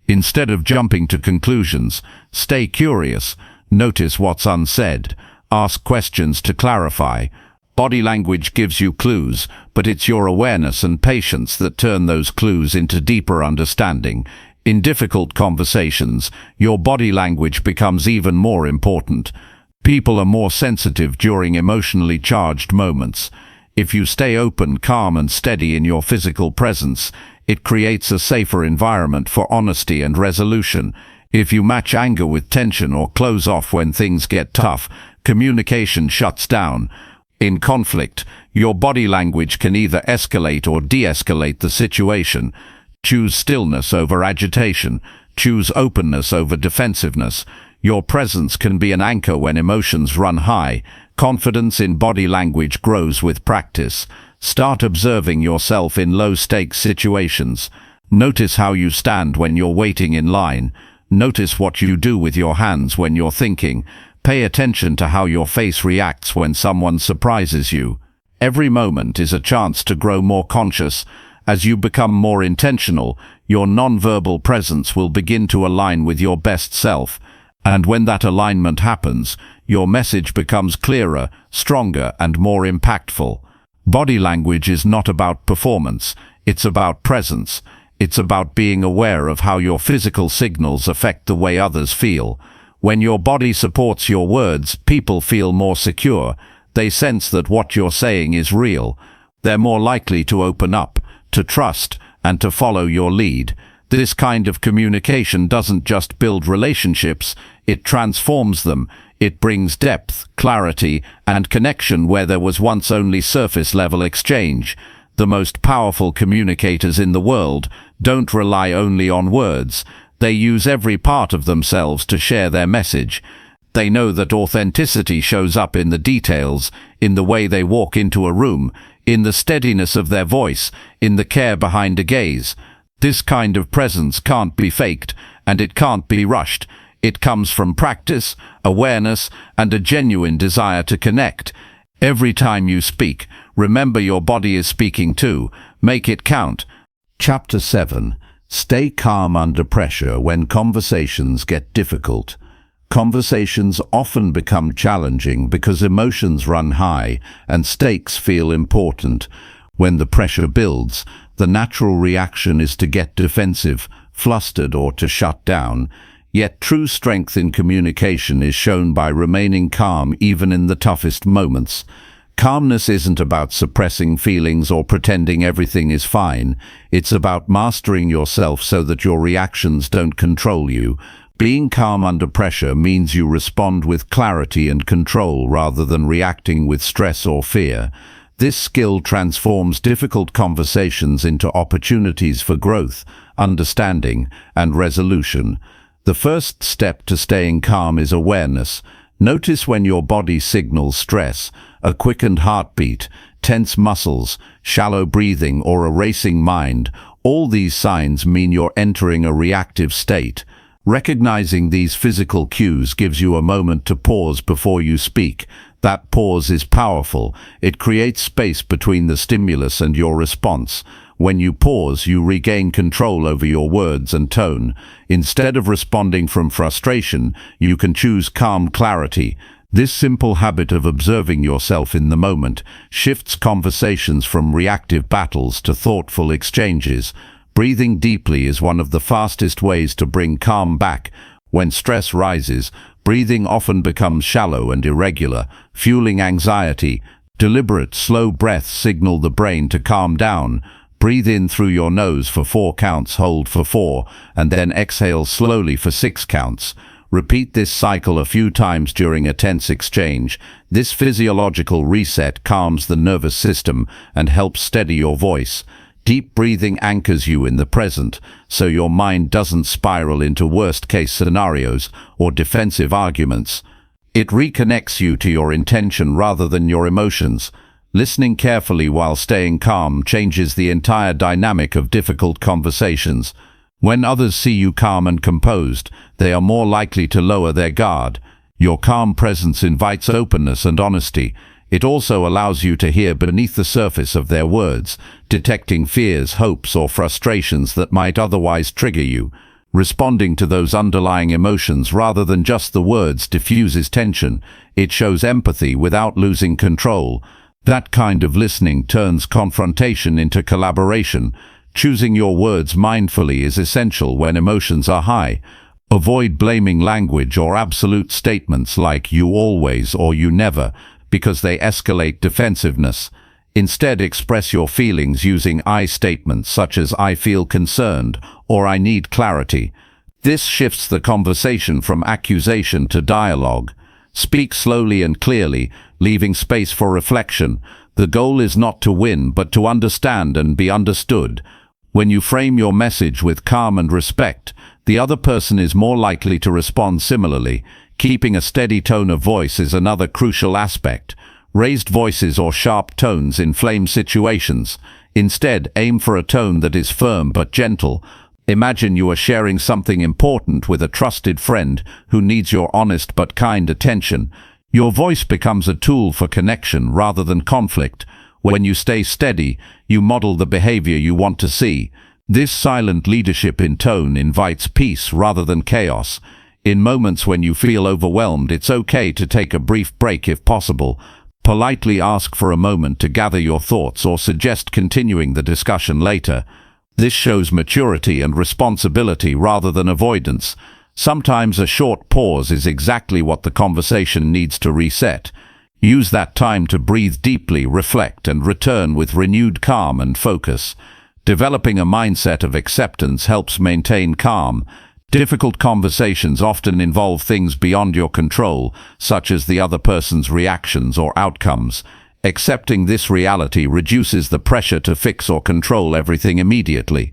Instead of jumping to conclusions, stay curious. Notice what's unsaid. Ask questions to clarify. Body language gives you clues, but it's your awareness and patience that turn those clues into deeper understanding. In difficult conversations, your body language becomes even more important. People are more sensitive during emotionally charged moments. If you stay open, calm, and steady in your physical presence, it creates a safer environment for honesty and resolution. If you match anger with tension or close off when things get tough, communication shuts down. In conflict, your body language can either escalate or de-escalate the situation. Choose stillness over agitation. Choose openness over defensiveness. Your presence can be an anchor when emotions run high. Confidence in body language grows with practice. Start observing yourself in low-stakes situations. Notice how you stand when you're waiting in line. Notice what you do with your hands when you're thinking. Pay attention to how your face reacts when someone surprises you. Every moment is a chance to grow more conscious. As you become more intentional, your non-verbal presence will begin to align with your best self. And when that alignment happens, your message becomes clearer, stronger, and more impactful. Body language is not about performance. It's about presence. It's about being aware of how your physical signals affect the way others feel. When your body supports your words, people feel more secure. They sense that what you're saying is real. They're more likely to open up, to trust, and to follow your lead. This kind of communication doesn't just build relationships, it transforms them. It brings depth, clarity, and connection where there was once only surface-level exchange. The most powerful communicators in the world don't rely only on words. They use every part of themselves to share their message. They know that authenticity shows up in the details, in the way they walk into a room, in the steadiness of their voice, in the care behind a gaze. This kind of presence can't be faked, and it can't be rushed. It comes from practice, awareness, and a genuine desire to connect. Every time you speak, remember your body is speaking too. Make it count. Chapter 7. Stay calm under pressure when conversations get difficult. Conversations often become challenging because emotions run high and stakes feel important. When the pressure builds, the natural reaction is to get defensive, flustered, or to shut down. Yet true strength in communication is shown by remaining calm even in the toughest moments. Calmness isn't about suppressing feelings or pretending everything is fine. It's about mastering yourself so that your reactions don't control you. Being calm under pressure means you respond with clarity and control rather than reacting with stress or fear. This skill transforms difficult conversations into opportunities for growth, understanding, and resolution. The first step to staying calm is awareness. Notice when your body signals stress, a quickened heartbeat, tense muscles, shallow breathing, or a racing mind. All these signs mean you're entering a reactive state. Recognizing these physical cues gives you a moment to pause before you speak. That pause is powerful. It creates space between the stimulus and your response. When you pause, you regain control over your words and tone. Instead of responding from frustration, you can choose calm clarity. This simple habit of observing yourself in the moment shifts conversations from reactive battles to thoughtful exchanges. Breathing deeply is one of the fastest ways to bring calm back. When stress rises, breathing often becomes shallow and irregular, fueling anxiety. Deliberate, slow breaths signal the brain to calm down. Breathe in through your nose for 4 counts, hold for 4, and then exhale slowly for 6 counts. Repeat this cycle a few times during a tense exchange. This physiological reset calms the nervous system and helps steady your voice. Deep breathing anchors you in the present, so your mind doesn't spiral into worst-case scenarios or defensive arguments. It reconnects you to your intention rather than your emotions. Listening carefully while staying calm changes the entire dynamic of difficult conversations. When others see you calm and composed, they are more likely to lower their guard. Your calm presence invites openness and honesty. It also allows you to hear beneath the surface of their words, detecting fears, hopes, or frustrations that might otherwise trigger you. Responding to those underlying emotions rather than just the words diffuses tension. It shows empathy without losing control. That kind of listening turns confrontation into collaboration. Choosing your words mindfully is essential when emotions are high. Avoid blaming language or absolute statements like "you always" or "you never," because they escalate defensiveness. Instead, express your feelings using I statements such as "I feel concerned" or "I need clarity." This shifts the conversation from accusation to dialogue. Speak slowly and clearly, leaving space for reflection. The goal is not to win, but to understand and be understood. When you frame your message with calm and respect, the other person is more likely to respond similarly. Keeping a steady tone of voice is another crucial aspect. Raised voices or sharp tones inflame situations. Instead, aim for a tone that is firm but gentle. Imagine you are sharing something important with a trusted friend who needs your honest but kind attention. Your voice becomes a tool for connection rather than conflict. When you stay steady, you model the behavior you want to see. This silent leadership in tone invites peace rather than chaos. In moments when you feel overwhelmed, it's okay to take a brief break if possible. Politely ask for a moment to gather your thoughts or suggest continuing the discussion later. This shows maturity and responsibility rather than avoidance. Sometimes a short pause is exactly what the conversation needs to reset. Use that time to breathe deeply, reflect, and return with renewed calm and focus. Developing a mindset of acceptance helps maintain calm. Difficult conversations often involve things beyond your control, such as the other person's reactions or outcomes. Accepting this reality reduces the pressure to fix or control everything immediately.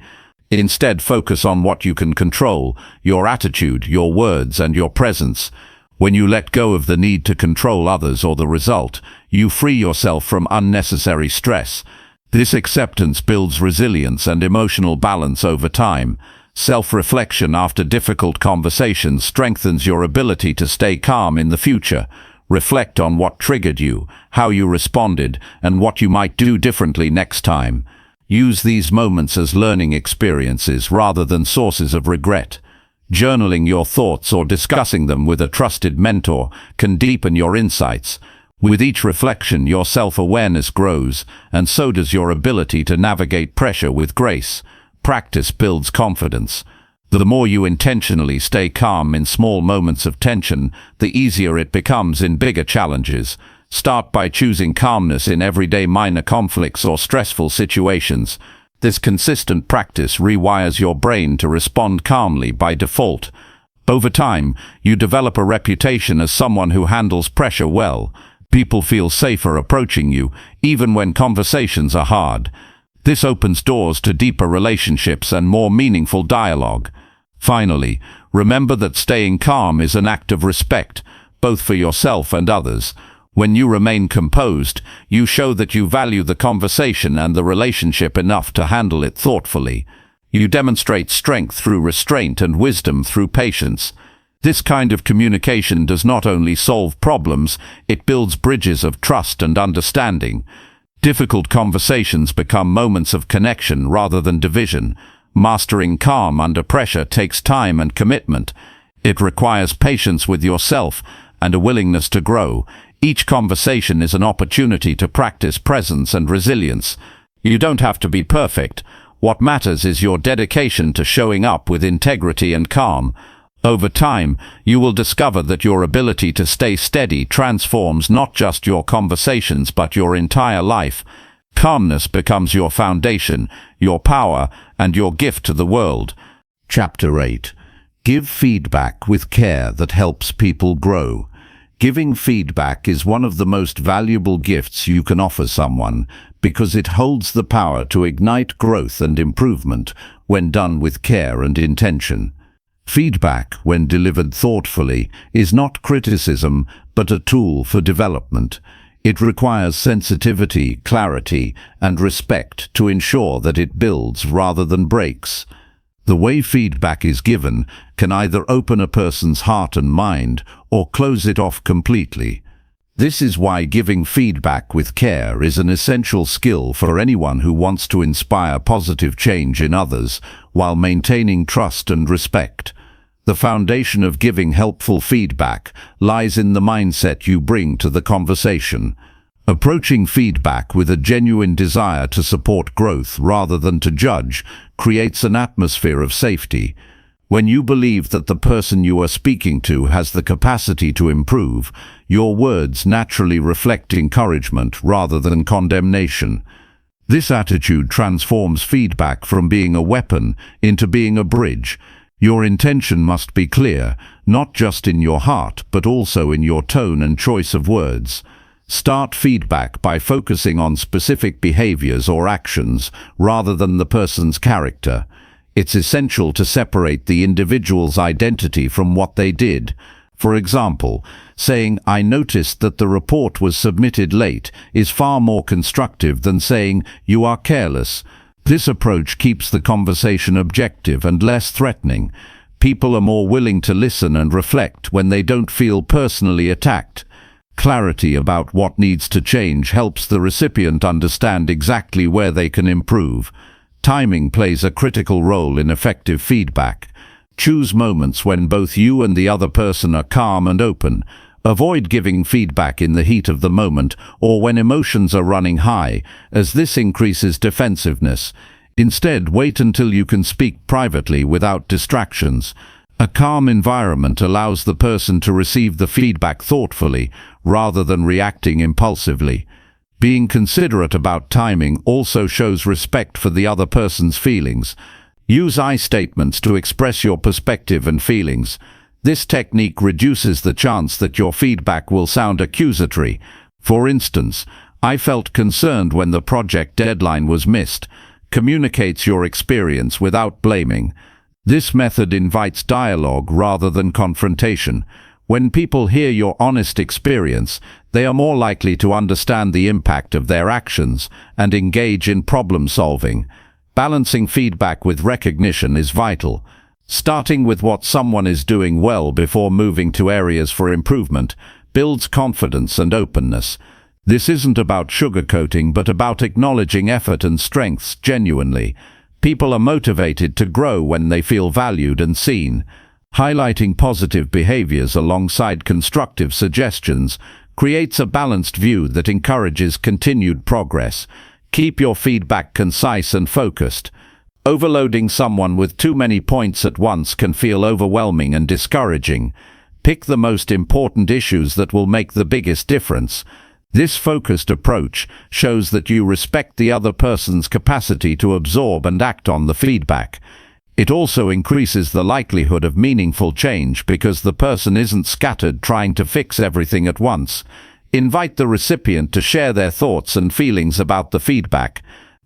Instead, focus on what you can control: your attitude, your words, and your presence. When you let go of the need to control others or the result, you free yourself from unnecessary stress. This acceptance builds resilience and emotional balance over time. Self-reflection after difficult conversations strengthens your ability to stay calm in the future. Reflect on what triggered you, how you responded, and what you might do differently next time. Use these moments as learning experiences rather than sources of regret. Journaling your thoughts or discussing them with a trusted mentor can deepen your insights. With each reflection, your self-awareness grows, and so does your ability to navigate pressure with grace. Practice builds confidence. The more you intentionally stay calm in small moments of tension, the easier it becomes in bigger challenges. Start by choosing calmness in everyday minor conflicts or stressful situations. This consistent practice rewires your brain to respond calmly by default. Over time, you develop a reputation as someone who handles pressure well. People feel safer approaching you, even when conversations are hard. This opens doors to deeper relationships and more meaningful dialogue. Finally, Remember that staying calm is an act of respect, both for yourself and others. When you remain composed, you show that you value the conversation and the relationship enough to handle it thoughtfully. You demonstrate strength through restraint and wisdom through patience. This kind of communication does not only solve problems, it builds bridges of trust and understanding. Difficult conversations become moments of connection rather than division. Mastering calm under pressure takes time and commitment. It requires patience with yourself and a willingness to grow. Each conversation is an opportunity to practice presence and resilience. You don't have to be perfect. What matters is your dedication to showing up with integrity and calm. Over time, you will discover that your ability to stay steady transforms not just your conversations but your entire life. Calmness becomes your foundation, your power, and your gift to the world. Chapter 8. Give feedback with care that helps people grow. Giving feedback is one of the most valuable gifts you can offer someone because it holds the power to ignite growth and improvement when done with care and intention. Feedback, when delivered thoughtfully, is not criticism but a tool for development. It requires sensitivity, clarity, and respect to ensure that it builds rather than breaks. The way feedback is given can either open a person's heart and mind or close it off completely. This is why giving feedback with care is an essential skill for anyone who wants to inspire positive change in others while maintaining trust and respect. The foundation of giving helpful feedback lies in the mindset you bring to the conversation. Approaching feedback with a genuine desire to support growth rather than to judge creates an atmosphere of safety. When you believe that the person you are speaking to has the capacity to improve, your words naturally reflect encouragement rather than condemnation. This attitude transforms feedback from being a weapon into being a bridge. Your intention must be clear, not just in your heart, but also in your tone and choice of words. Start feedback by focusing on specific behaviors or actions rather than the person's character. It's essential to separate the individual's identity from what they did. For example, saying, "I noticed that the report was submitted late," is far more constructive than saying, "You are careless." This approach keeps the conversation objective and less threatening. People are more willing to listen and reflect when they don't feel personally attacked. Clarity about what needs to change helps the recipient understand exactly where they can improve. Timing plays a critical role in effective feedback. Choose moments when both you and the other person are calm and open. Avoid giving feedback in the heat of the moment or when emotions are running high, as this increases defensiveness. Instead, wait until you can speak privately without distractions. A calm environment allows the person to receive the feedback thoughtfully, rather than reacting impulsively. Being considerate about timing also shows respect for the other person's feelings. Use I statements to express your perspective and feelings. This technique reduces the chance that your feedback will sound accusatory. For instance, "I felt concerned when the project deadline was missed," communicates your experience without blaming. This method invites dialogue rather than confrontation. When people hear your honest experience, they are more likely to understand the impact of their actions and engage in problem solving. Balancing feedback with recognition is vital. Starting with what someone is doing well before moving to areas for improvement builds confidence and openness. This isn't about sugarcoating, but about acknowledging effort and strengths genuinely. People are motivated to grow when they feel valued and seen. Highlighting positive behaviors alongside constructive suggestions creates a balanced view that encourages continued progress. Keep your feedback concise and focused. Overloading someone with too many points at once can feel overwhelming and discouraging. Pick the most important issues that will make the biggest difference. This focused approach shows that you respect the other person's capacity to absorb and act on the feedback. It also increases the likelihood of meaningful change because the person isn't scattered trying to fix everything at once. Invite the recipient to share their thoughts and feelings about the feedback.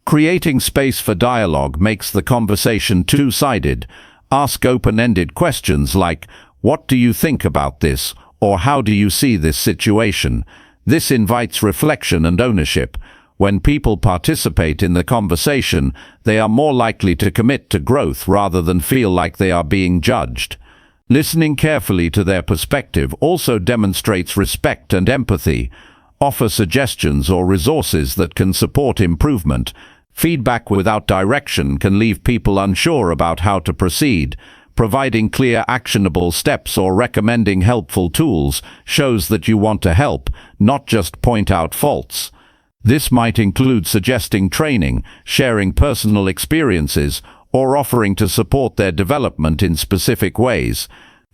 Creating space for dialogue makes the conversation two-sided. Ask open-ended questions like, "What do you think about this?" or "How do you see this situation?" This invites reflection and ownership. When people participate in the conversation, they are more likely to commit to growth rather than feel like they are being judged. Listening carefully to their perspective also demonstrates respect and empathy. Offer suggestions or resources that can support improvement. Feedback without direction can leave people unsure about how to proceed. Providing clear, actionable steps or recommending helpful tools shows that you want to help, not just point out faults. This might include suggesting training, sharing personal experiences, or offering to support their development in specific ways.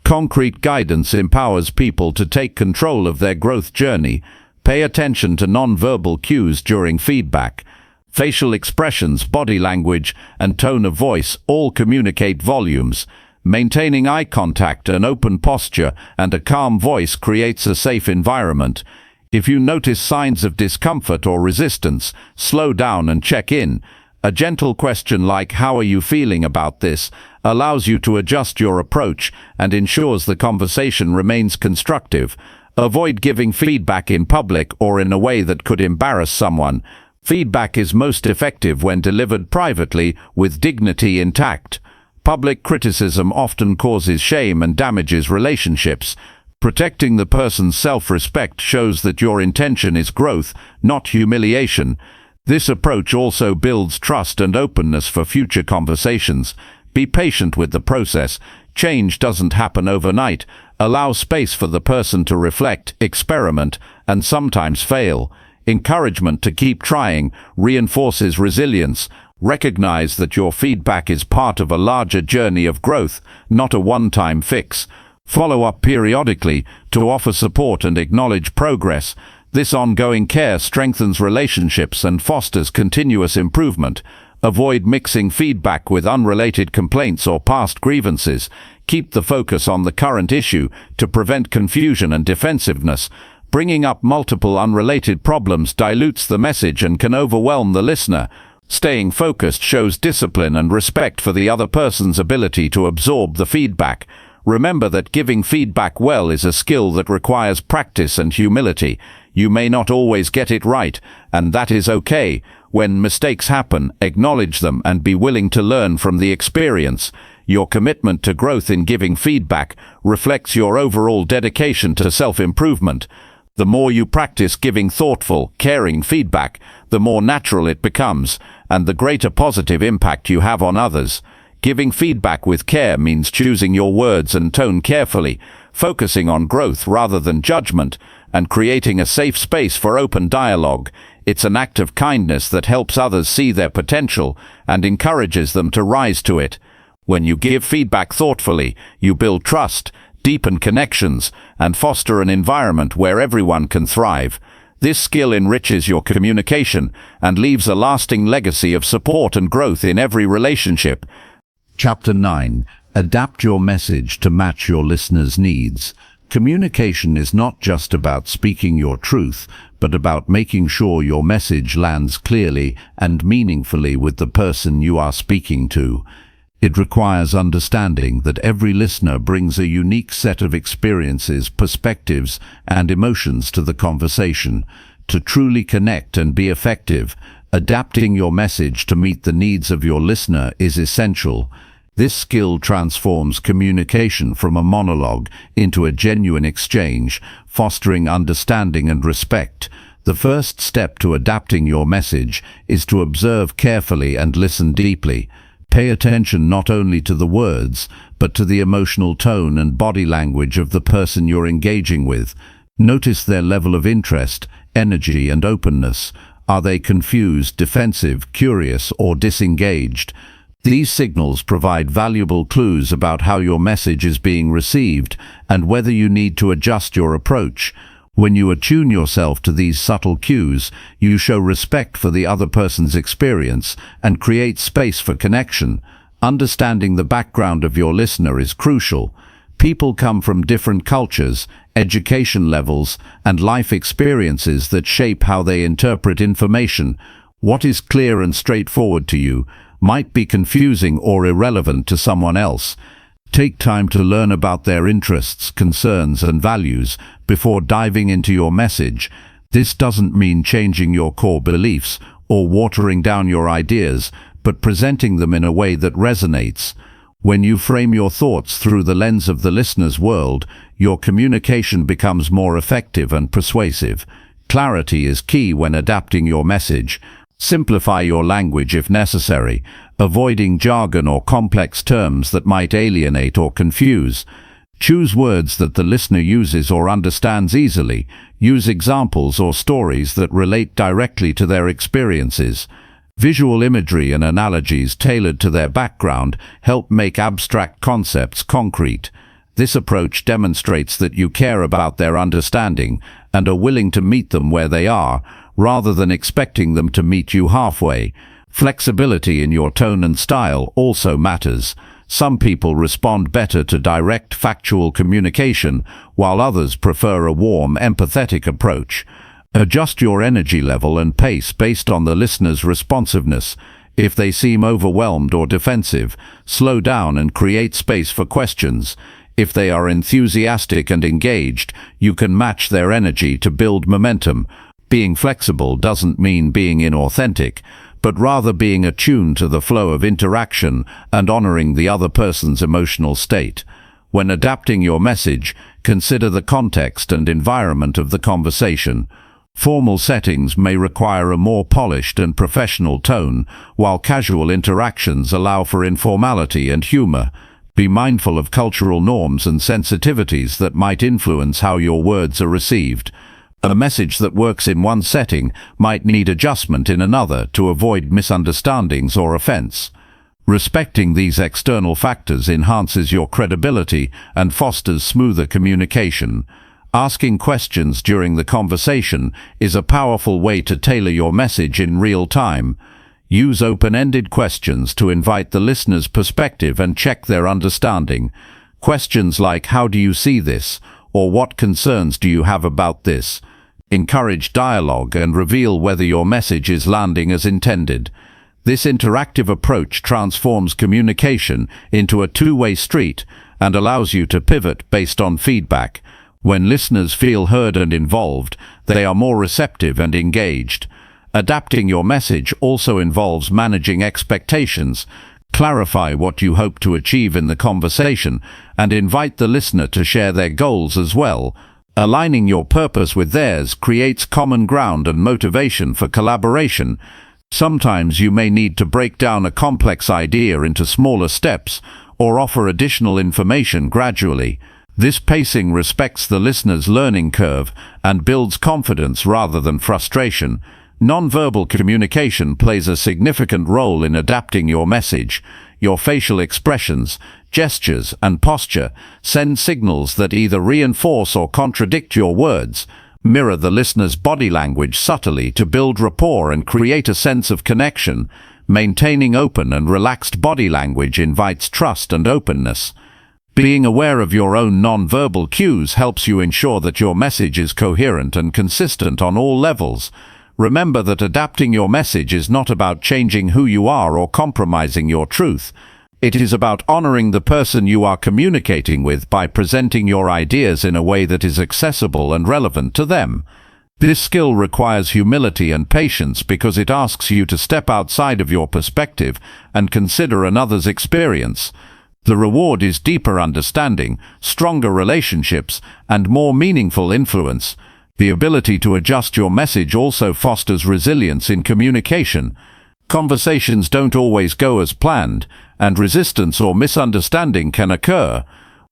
Concrete guidance empowers people to take control of their growth journey. Pay attention to non-verbal cues during feedback. Facial expressions, body language, and tone of voice all communicate volumes. Maintaining eye contact, an open posture, and a calm voice creates a safe environment. If you notice signs of discomfort or resistance, slow down and check in. A gentle question like, "How are you feeling about this?" allows you to adjust your approach and ensures the conversation remains constructive. Avoid giving feedback in public or in a way that could embarrass someone. Feedback is most effective when delivered privately with dignity intact. Public criticism often causes shame and damages relationships. Protecting the person's self-respect shows that your intention is growth, not humiliation. This approach also builds trust and openness for future conversations. Be patient with the process. Change doesn't happen overnight. Allow space for the person to reflect, experiment, and sometimes fail. Encouragement to keep trying reinforces resilience. Recognize that your feedback is part of a larger journey of growth, not a one-time fix. Follow up periodically to offer support and acknowledge progress. This ongoing care strengthens relationships and fosters continuous improvement. Avoid mixing feedback with unrelated complaints or past grievances. Keep the focus on the current issue to prevent confusion and defensiveness. Bringing up multiple unrelated problems dilutes the message and can overwhelm the listener. Staying focused shows discipline and respect for the other person's ability to absorb the feedback. Remember that giving feedback well is a skill that requires practice and humility. You may not always get it right, and that is okay. When mistakes happen, acknowledge them and be willing to learn from the experience. Your commitment to growth in giving feedback reflects your overall dedication to self-improvement. The more you practice giving thoughtful, caring feedback, the more natural it becomes, and the greater positive impact you have on others. Giving feedback with care means choosing your words and tone carefully, focusing on growth rather than judgment, and creating a safe space for open dialogue. It's an act of kindness that helps others see their potential and encourages them to rise to it. When you give feedback thoughtfully, you build trust, deepen connections, and foster an environment where everyone can thrive. This skill enriches your communication and leaves a lasting legacy of support and growth in every relationship. Chapter 9. Adapt your message to match your listener's needs. Communication is not just about speaking your truth, but about making sure your message lands clearly and meaningfully with the person you are speaking to. It requires understanding that every listener brings a unique set of experiences, perspectives, and emotions to the conversation. To truly connect and be effective, adapting your message to meet the needs of your listener is essential. This skill transforms communication from a monologue into a genuine exchange, fostering understanding and respect. The first step to adapting your message is to observe carefully and listen deeply. Pay attention not only to the words, but to the emotional tone and body language of the person you're engaging with. Notice their level of interest, energy, and openness. Are they confused, defensive, curious, or disengaged? These signals provide valuable clues about how your message is being received and whether you need to adjust your approach. When you attune yourself to these subtle cues, you show respect for the other person's experience and create space for connection. Understanding the background of your listener is crucial. People come from different cultures, education levels, and life experiences that shape how they interpret information. What is clear and straightforward to you might be confusing or irrelevant to someone else. Take time to learn about their interests, concerns, and values before diving into your message. This doesn't mean changing your core beliefs or watering down your ideas, but presenting them in a way that resonates. When you frame your thoughts through the lens of the listener's world, your communication becomes more effective and persuasive. Clarity is key when adapting your message. Simplify your language if necessary, avoiding jargon or complex terms that might alienate or confuse. Choose words that the listener uses or understands easily. Use examples or stories that relate directly to their experiences. Visual imagery and analogies tailored to their background help make abstract concepts concrete. This approach demonstrates that you care about their understanding and are willing to meet them where they are, rather than expecting them to meet you halfway. Flexibility in your tone and style also matters. Some people respond better to direct, factual communication, while others prefer a warm, empathetic approach. Adjust your energy level and pace based on the listener's responsiveness. If they seem overwhelmed or defensive, slow down and create space for questions. If they are enthusiastic and engaged, you can match their energy to build momentum. Being flexible doesn't mean being inauthentic, but rather being attuned to the flow of interaction and honoring the other person's emotional state. When adapting your message, consider the context and environment of the conversation. Formal settings may require a more polished and professional tone, while casual interactions allow for informality and humor. Be mindful of cultural norms and sensitivities that might influence how your words are received. A message that works in one setting might need adjustment in another to avoid misunderstandings or offense. Respecting these external factors enhances your credibility and fosters smoother communication. Asking questions during the conversation is a powerful way to tailor your message in real time. Use open-ended questions to invite the listener's perspective and check their understanding. Questions like, "How do you see this?" or "What concerns do you have about this?" encourage dialogue and reveal whether your message is landing as intended. This interactive approach transforms communication into a two-way street and allows you to pivot based on feedback. When listeners feel heard and involved, they are more receptive and engaged. Adapting your message also involves managing expectations. Clarify what you hope to achieve in the conversation and invite the listener to share their goals as well. Aligning your purpose with theirs creates common ground and motivation for collaboration. Sometimes you may need to break down a complex idea into smaller steps or offer additional information gradually. This pacing respects the listener's learning curve and builds confidence rather than frustration. Nonverbal communication plays a significant role in adapting your message. Your facial expressions, gestures, and posture send signals that either reinforce or contradict your words. Mirror the listener's body language subtly to build rapport and create a sense of connection. Maintaining open and relaxed body language invites trust and openness. Being aware of your own nonverbal cues helps you ensure that your message is coherent and consistent on all levels. Remember that adapting your message is not about changing who you are or compromising your truth. It is about honoring the person you are communicating with by presenting your ideas in a way that is accessible and relevant to them. This skill requires humility and patience because it asks you to step outside of your perspective and consider another's experience. The reward is deeper understanding, stronger relationships, and more meaningful influence. The ability to adjust your message also fosters resilience in communication. Conversations don't always go as planned, and resistance or misunderstanding can occur.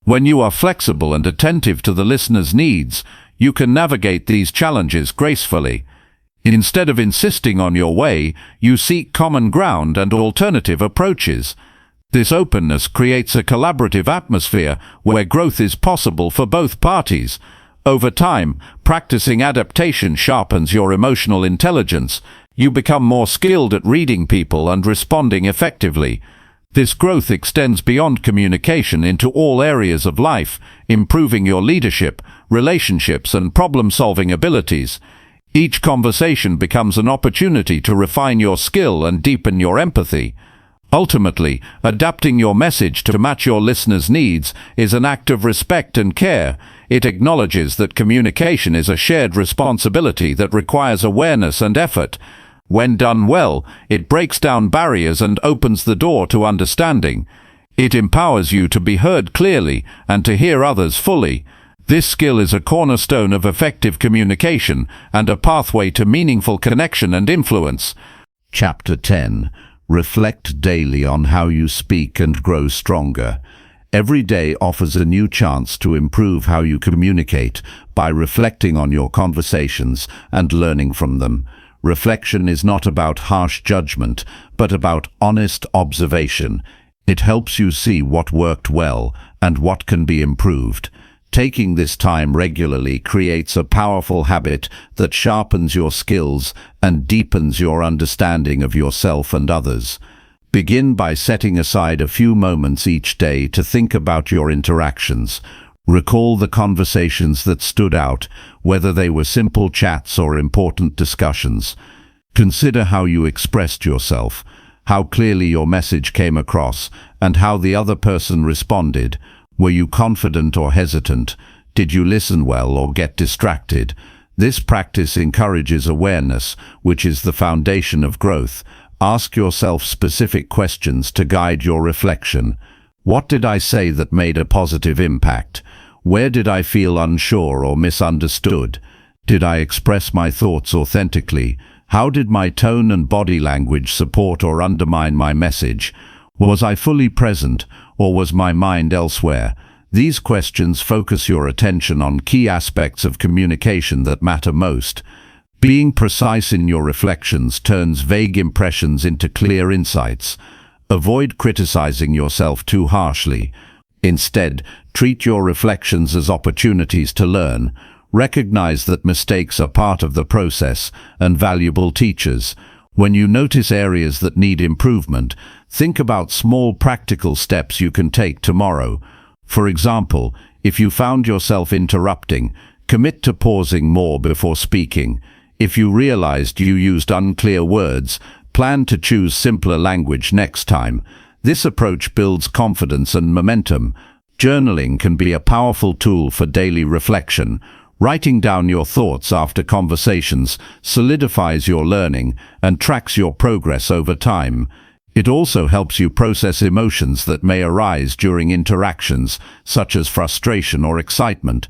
When you are flexible and attentive to the listener's needs, you can navigate these challenges gracefully. Instead of insisting on your way, you seek common ground and alternative approaches. This openness creates a collaborative atmosphere where growth is possible for both parties. Over time, practicing adaptation sharpens your emotional intelligence. You become more skilled at reading people and responding effectively. This growth extends beyond communication into all areas of life, improving your leadership, relationships, and problem-solving abilities. Each conversation becomes an opportunity to refine your skill and deepen your empathy. Ultimately, adapting your message to match your listeners' needs is an act of respect and care. It acknowledges that communication is a shared responsibility that requires awareness and effort. When done well, it breaks down barriers and opens the door to understanding. It empowers you to be heard clearly and to hear others fully. This skill is a cornerstone of effective communication and a pathway to meaningful connection and influence. Chapter 10. Reflect daily on how you speak and grow stronger. Every day offers a new chance to improve how you communicate by reflecting on your conversations and learning from them. Reflection is not about harsh judgment, but about honest observation. It helps you see what worked well and what can be improved. Taking this time regularly creates a powerful habit that sharpens your skills and deepens your understanding of yourself and others. Begin by setting aside a few moments each day to think about your interactions. Recall the conversations that stood out, whether they were simple chats or important discussions. Consider how you expressed yourself, how clearly your message came across, and how the other person responded. Were you confident or hesitant? Did you listen well or get distracted? This practice encourages awareness, which is the foundation of growth. Ask yourself specific questions to guide your reflection. What did I say that made a positive impact? Where did I feel unsure or misunderstood? Did I express my thoughts authentically? How did my tone and body language support or undermine my message? Was I fully present, or was my mind elsewhere? These questions focus your attention on key aspects of communication that matter most. Being precise in your reflections turns vague impressions into clear insights. Avoid criticizing yourself too harshly. Instead, treat your reflections as opportunities to learn. Recognize that mistakes are part of the process and valuable teachers. When you notice areas that need improvement, think about small practical steps you can take tomorrow. For example, if you found yourself interrupting, commit to pausing more before speaking. If you realized you used unclear words, plan to choose simpler language next time. This approach builds confidence and momentum. Journaling can be a powerful tool for daily reflection. Writing down your thoughts after conversations solidifies your learning and tracks your progress over time. It also helps you process emotions that may arise during interactions, such as frustration or excitement.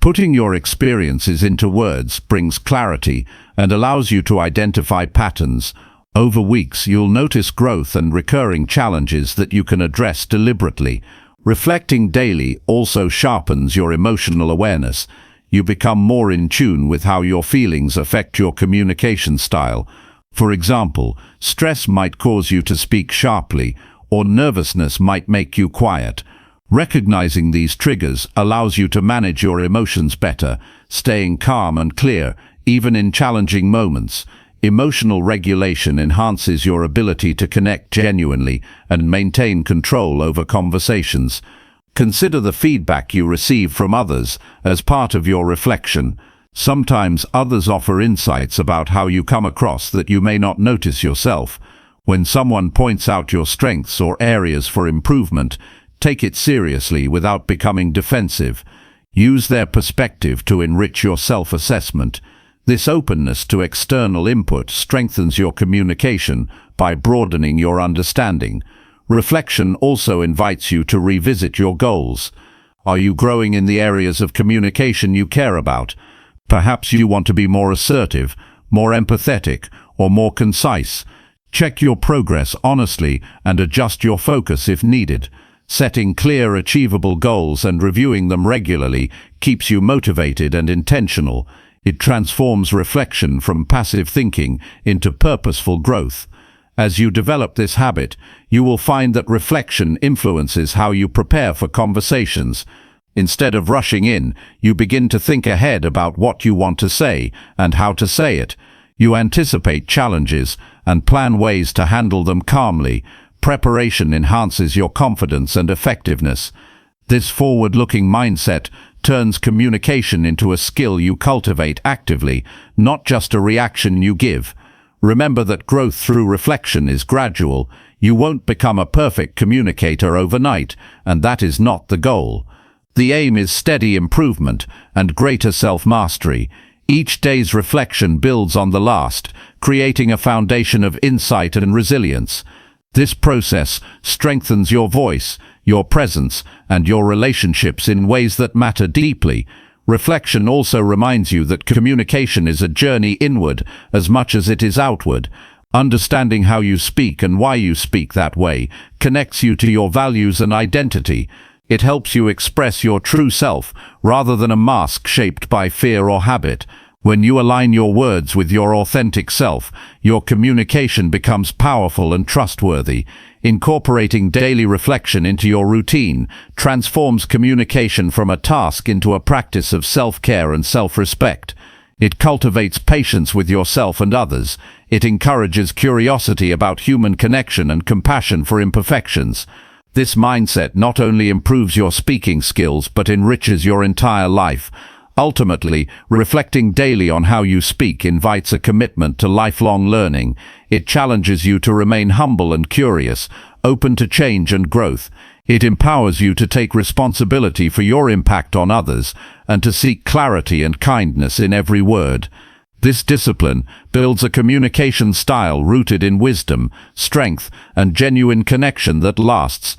Putting your experiences into words brings clarity and allows you to identify patterns. Over weeks, you'll notice growth and recurring challenges that you can address deliberately. Reflecting daily also sharpens your emotional awareness. You become more in tune with how your feelings affect your communication style. For example, stress might cause you to speak sharply, or nervousness might make you quiet. Recognizing these triggers allows you to manage your emotions better, staying calm and clear, even in challenging moments. Emotional regulation enhances your ability to connect genuinely and maintain control over conversations. Consider the feedback you receive from others as part of your reflection. Sometimes others offer insights about how you come across that you may not notice yourself. When someone points out your strengths or areas for improvement, take it seriously without becoming defensive. Use their perspective to enrich your self-assessment. This openness to external input strengthens your communication by broadening your understanding. Reflection also invites you to revisit your goals. Are you growing in the areas of communication you care about? Perhaps you want to be more assertive, more empathetic, or more concise. Check your progress honestly and adjust your focus if needed. Setting clear, achievable goals and reviewing them regularly keeps you motivated and intentional. It transforms reflection from passive thinking into purposeful growth. As you develop this habit, you will find that reflection influences how you prepare for conversations. Instead of rushing in, you begin to think ahead about what you want to say and how to say it. You anticipate challenges and plan ways to handle them calmly. Preparation enhances your confidence and effectiveness. This forward-looking mindset turns communication into a skill you cultivate actively, not just a reaction you give. Remember that growth through reflection is gradual. You won't become a perfect communicator overnight, and that is not the goal. The aim is steady improvement and greater self-mastery. Each day's reflection builds on the last, creating a foundation of insight and resilience. This process strengthens your voice, your presence, and your relationships in ways that matter deeply. Reflection also reminds you that communication is a journey inward as much as it is outward. Understanding how you speak and why you speak that way connects you to your values and identity. It helps you express your true self rather than a mask shaped by fear or habit. When you align your words with your authentic self, your communication becomes powerful and trustworthy. Incorporating daily reflection into your routine transforms communication from a task into a practice of self-care and self-respect. It cultivates patience with yourself and others. It encourages curiosity about human connection and compassion for imperfections. This mindset not only improves your speaking skills but enriches your entire life. Ultimately, reflecting daily on how you speak invites a commitment to lifelong learning. It challenges you to remain humble and curious, open to change and growth. It empowers you to take responsibility for your impact on others and to seek clarity and kindness in every word. This discipline builds a communication style rooted in wisdom, strength, and genuine connection that lasts.